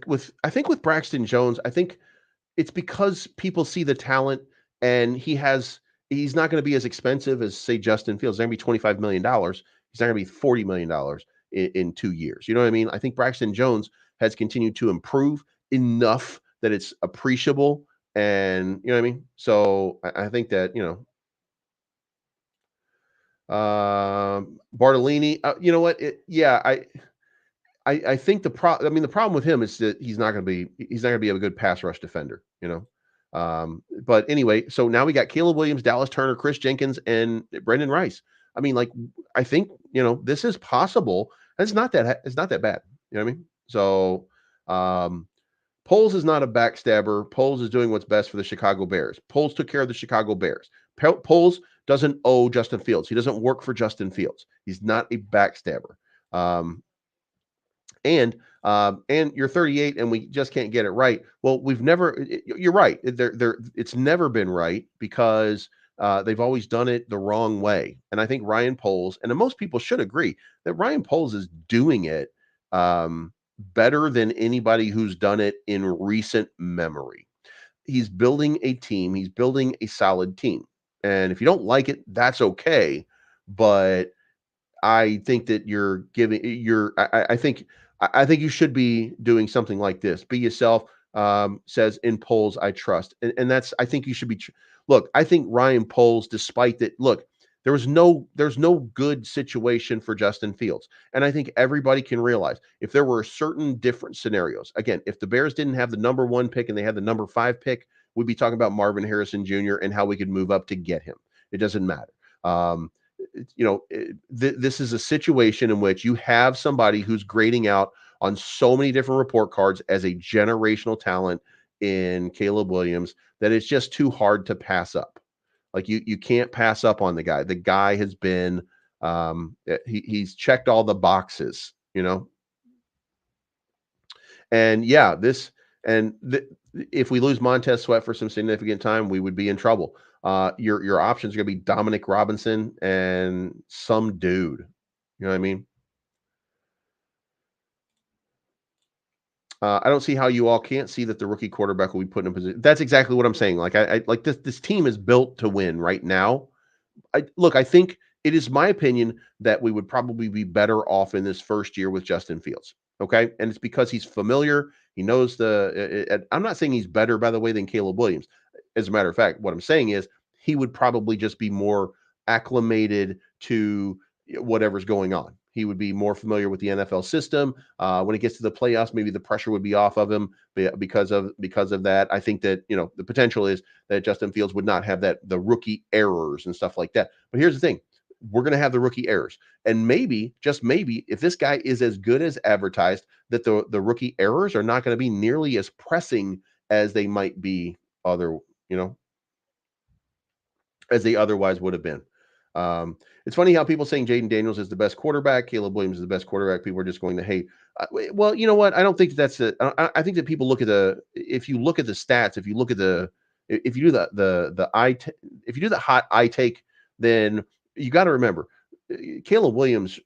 Braxton Jones, I think it's because people see the talent and he's not going to be as expensive as say Justin Fields. He's going to be $25 million. He's not going to be $40 million in 2 years. You know what I mean? I think Braxton Jones has continued to improve enough that it's appreciable, and you know what I mean. So I think that Bartolini. You know what? Yeah, I think the problem with him is that he's not gonna be a good pass rush defender, you know. But anyway, so now we got Caleb Williams, Dallas Turner, Chris Jenkins, and Brendan Rice. I mean, like I think this is possible. It's not that bad. You know what I mean? So Poles is not a backstabber. Poles is doing what's best for the Chicago Bears. Poles took care of the Chicago Bears. Poles doesn't owe Justin Fields. He doesn't work for Justin Fields. He's not a backstabber. Um, and you're 38 and we just can't get it right. Well, you're right. It's never been right because they've always done it the wrong way. And I think Ryan Poles, and most people should agree that Ryan Poles is doing it better than anybody who's done it in recent memory. He's building a team. He's building a solid team. And if you don't like it, that's okay. But I think that I think you should be doing something like this. Be yourself, says in polls I trust, and that's I think you should be. Look, I think Ryan Poles, despite that, look, there's no good situation for Justin Fields, and I think everybody can realize if there were certain different scenarios. Again, if the Bears didn't have the number 1 pick and they had the number 5 pick, we'd be talking about Marvin Harrison Jr. and how we could move up to get him. It doesn't matter. This is a situation in which you have somebody who's grading out on so many different report cards as a generational talent in Caleb Williams that it's just too hard to pass up. Like you can't pass up on the guy. The guy has been he's checked all the boxes, And yeah, if we lose Montez Sweat for some significant time, we would be in trouble. Your options are going to be Dominic Robinson and some dude. You know what I mean? I don't see how you all can't see that the rookie quarterback will be put in a position. That's exactly what I'm saying. Like I like this team is built to win right now. I think it is my opinion that we would probably be better off in this first year with Justin Fields. Okay. And it's because he's familiar. He knows I'm not saying he's better, by the way, than Caleb Williams. As a matter of fact, what I'm saying is he would probably just be more acclimated to whatever's going on. He would be more familiar with the NFL system. When it gets to the playoffs, maybe the pressure would be off of him because of that. I think that the potential is that Justin Fields would not have the rookie errors and stuff like that. But here's the thing: we're going to have the rookie errors, and maybe, just maybe, if this guy is as good as advertised, that the rookie errors are not going to be nearly as pressing as they might be other you know as they otherwise would have been. It's funny how people saying Jaden Daniels is the best quarterback, Caleb Williams is the best quarterback. People are just going to hate. Well, you know what? I don't think that's it. I think that people look at if you look at the stats, if you look at if you do if you do the hot eye take, then you got to remember Caleb Williams.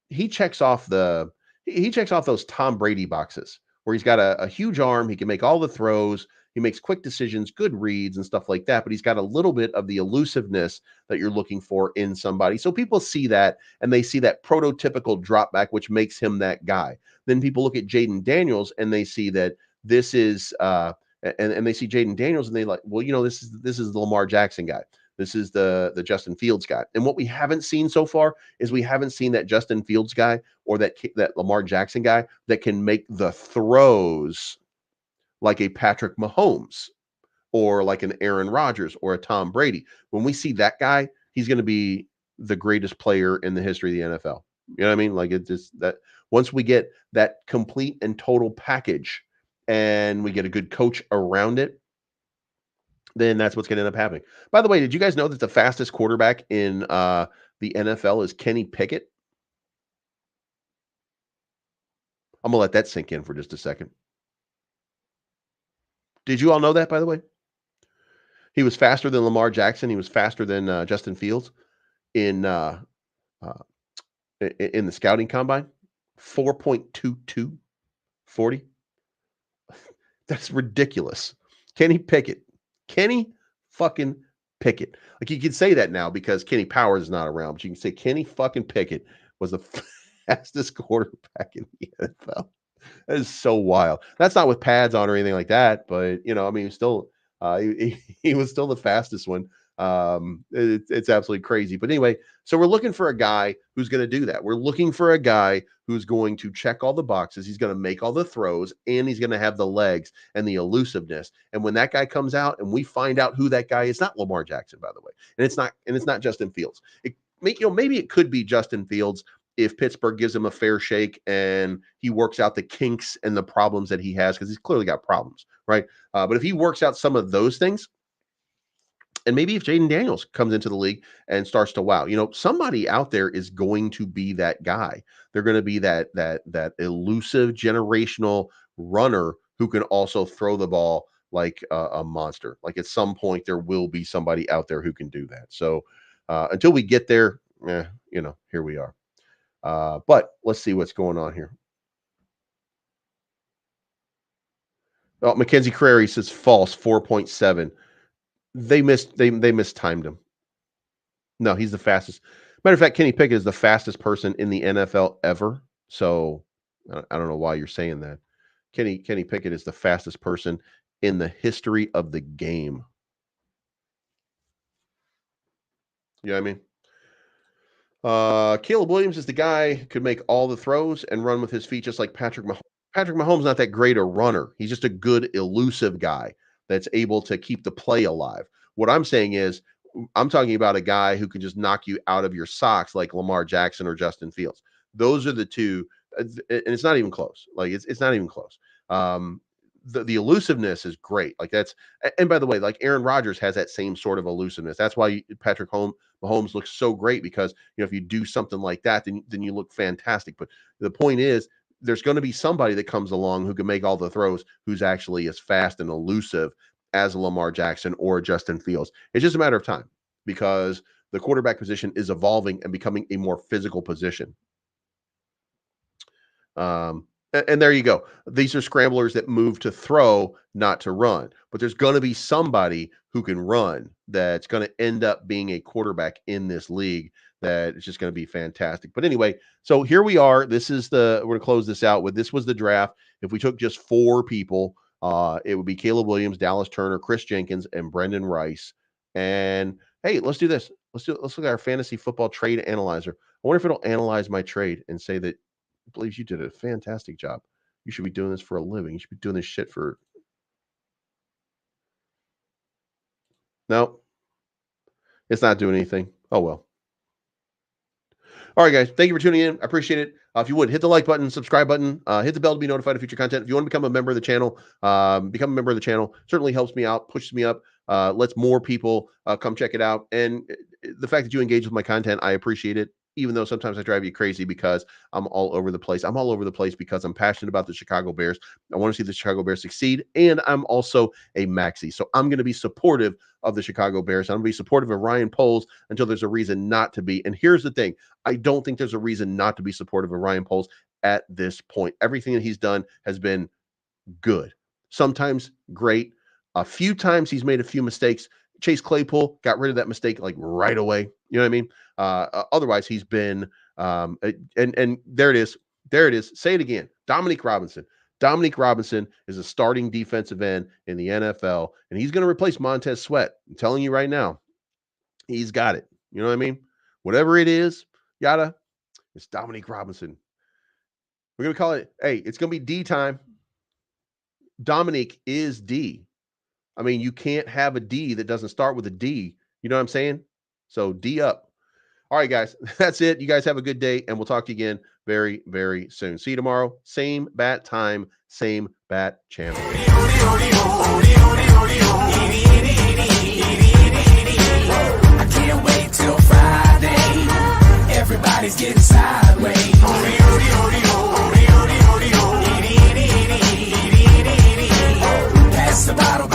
He checks off those Tom Brady boxes where he's got a huge arm. He can make all the throws. He makes quick decisions, good reads, and stuff like that. But he's got a little bit of the elusiveness that you're looking for in somebody. So people see that and they see that prototypical drop back, which makes him that guy. Then people look at Jaden Daniels and they see that this is and they see Jaden Daniels and they like, well, this is the Lamar Jackson guy. This is the Justin Fields guy. And what we haven't seen so far is we haven't seen that Justin Fields guy or that Lamar Jackson guy that can make the throws like a Patrick Mahomes or like an Aaron Rodgers or a Tom Brady. When we see that guy, he's going to be the greatest player in the history of the NFL. You know what I mean? Like it's just that once we get that complete and total package and we get a good coach around it, then that's what's going to end up happening. By the way, did you guys know that the fastest quarterback in the NFL is Kenny Pickett? I'm going to let that sink in for just a second. Did you all know that, by the way? He was faster than Lamar Jackson. He was faster than Justin Fields in uh, uh, in the scouting combine. 4.22 40. That's ridiculous. Kenny Pickett. Kenny fucking Pickett. Like you can say that now because Kenny Powers is not around, but you can say Kenny fucking Pickett was the fastest quarterback in the NFL. That is so wild. That's not with pads on or anything like that, but I mean, still, he was still the fastest one. It's absolutely crazy. But anyway, so we're looking for a guy who's going to do that. We're looking for a guy who's going to check all the boxes. He's going to make all the throws, and he's going to have the legs and the elusiveness. And when that guy comes out, and we find out who that guy is, not Lamar Jackson, by the way, and it's not Justin Fields. Maybe it could be Justin Fields if Pittsburgh gives him a fair shake and he works out the kinks and the problems that he has, because he's clearly got problems, right? But if he works out some of those things, and maybe if Jaden Daniels comes into the league and starts to wow, somebody out there is going to be that guy. They're going to be that elusive generational runner who can also throw the ball like a monster. Like at some point, there will be somebody out there who can do that. So until we get there, here we are. But let's see what's going on here. Oh, Mackenzie Crary says false 4.7. They mistimed him. No, he's the fastest. Matter of fact, Kenny Pickett is the fastest person in the NFL ever. So I don't know why you're saying that. Kenny Pickett is the fastest person in the history of the game. You know what I mean? Caleb Williams is the guy who could make all the throws and run with his feet just like Patrick Mahomes. Patrick Mahomes not that great a runner. He's just a good elusive guy that's able to keep the play alive. What I'm saying is I'm talking about a guy who can just knock you out of your socks like Lamar Jackson or Justin Fields. Those are the two, and it's not even close. Like it's not even close. Um, the elusiveness is great. Like that's, and by the way, like Aaron Rodgers has that same sort of elusiveness. That's why Mahomes looks so great because if you do something like that, then you look fantastic. But the point is, there's going to be somebody that comes along who can make all the throws, who's actually as fast and elusive as a Lamar Jackson or Justin Fields. It's just a matter of time because the quarterback position is evolving and becoming a more physical position. And there you go. These are scramblers that move to throw, not to run. But there's going to be somebody who can run that's going to end up being a quarterback in this league that is just going to be fantastic. But anyway, so here we are. We're going to close this out with this was the draft. If we took just 4 people, it would be Caleb Williams, Dallas Turner, Chris Jenkins, and Brendan Rice. And hey, let's do this. Let's look at our fantasy football trade analyzer. I wonder if it'll analyze my trade and say that Bleeves, you did a fantastic job. You should be doing this for a living. You should be doing this shit for. No, it's not doing anything. Oh, well. All right, guys. Thank you for tuning in. I appreciate it. If you would, hit the like button, subscribe button, hit the bell to be notified of future content. If you want to become a member of the channel, become a member of the channel. Certainly helps me out, pushes me up, lets more people come check it out. And the fact that you engage with my content, I appreciate it. Even though sometimes I drive you crazy because I'm all over the place. I'm all over the place because I'm passionate about the Chicago Bears. I want to see the Chicago Bears succeed. And I'm also a maxi. So I'm going to be supportive of the Chicago Bears. I'm going to be supportive of Ryan Poles until there's a reason not to be. And here's the thing. I don't think there's a reason not to be supportive of Ryan Poles at this point. Everything that he's done has been good. Sometimes great. A few times he's made a few mistakes. Chase Claypool got rid of that mistake like right away. You know what I mean? Otherwise, he's been and there it is. There it is. Say it again. Dominique Robinson. Dominique Robinson is a starting defensive end in the NFL, and he's going to replace Montez Sweat. I'm telling you right now, he's got it. You know what I mean? Whatever it is, it's Dominique Robinson. We're going to call it, hey, it's going to be D time. Dominique is D. I mean, you can't have a D that doesn't start with a D. You know what I'm saying? So D up. All right, guys, that's it. You guys have a good day, and we'll talk to you again very, very soon. See you tomorrow. Same bat time, same bat channel.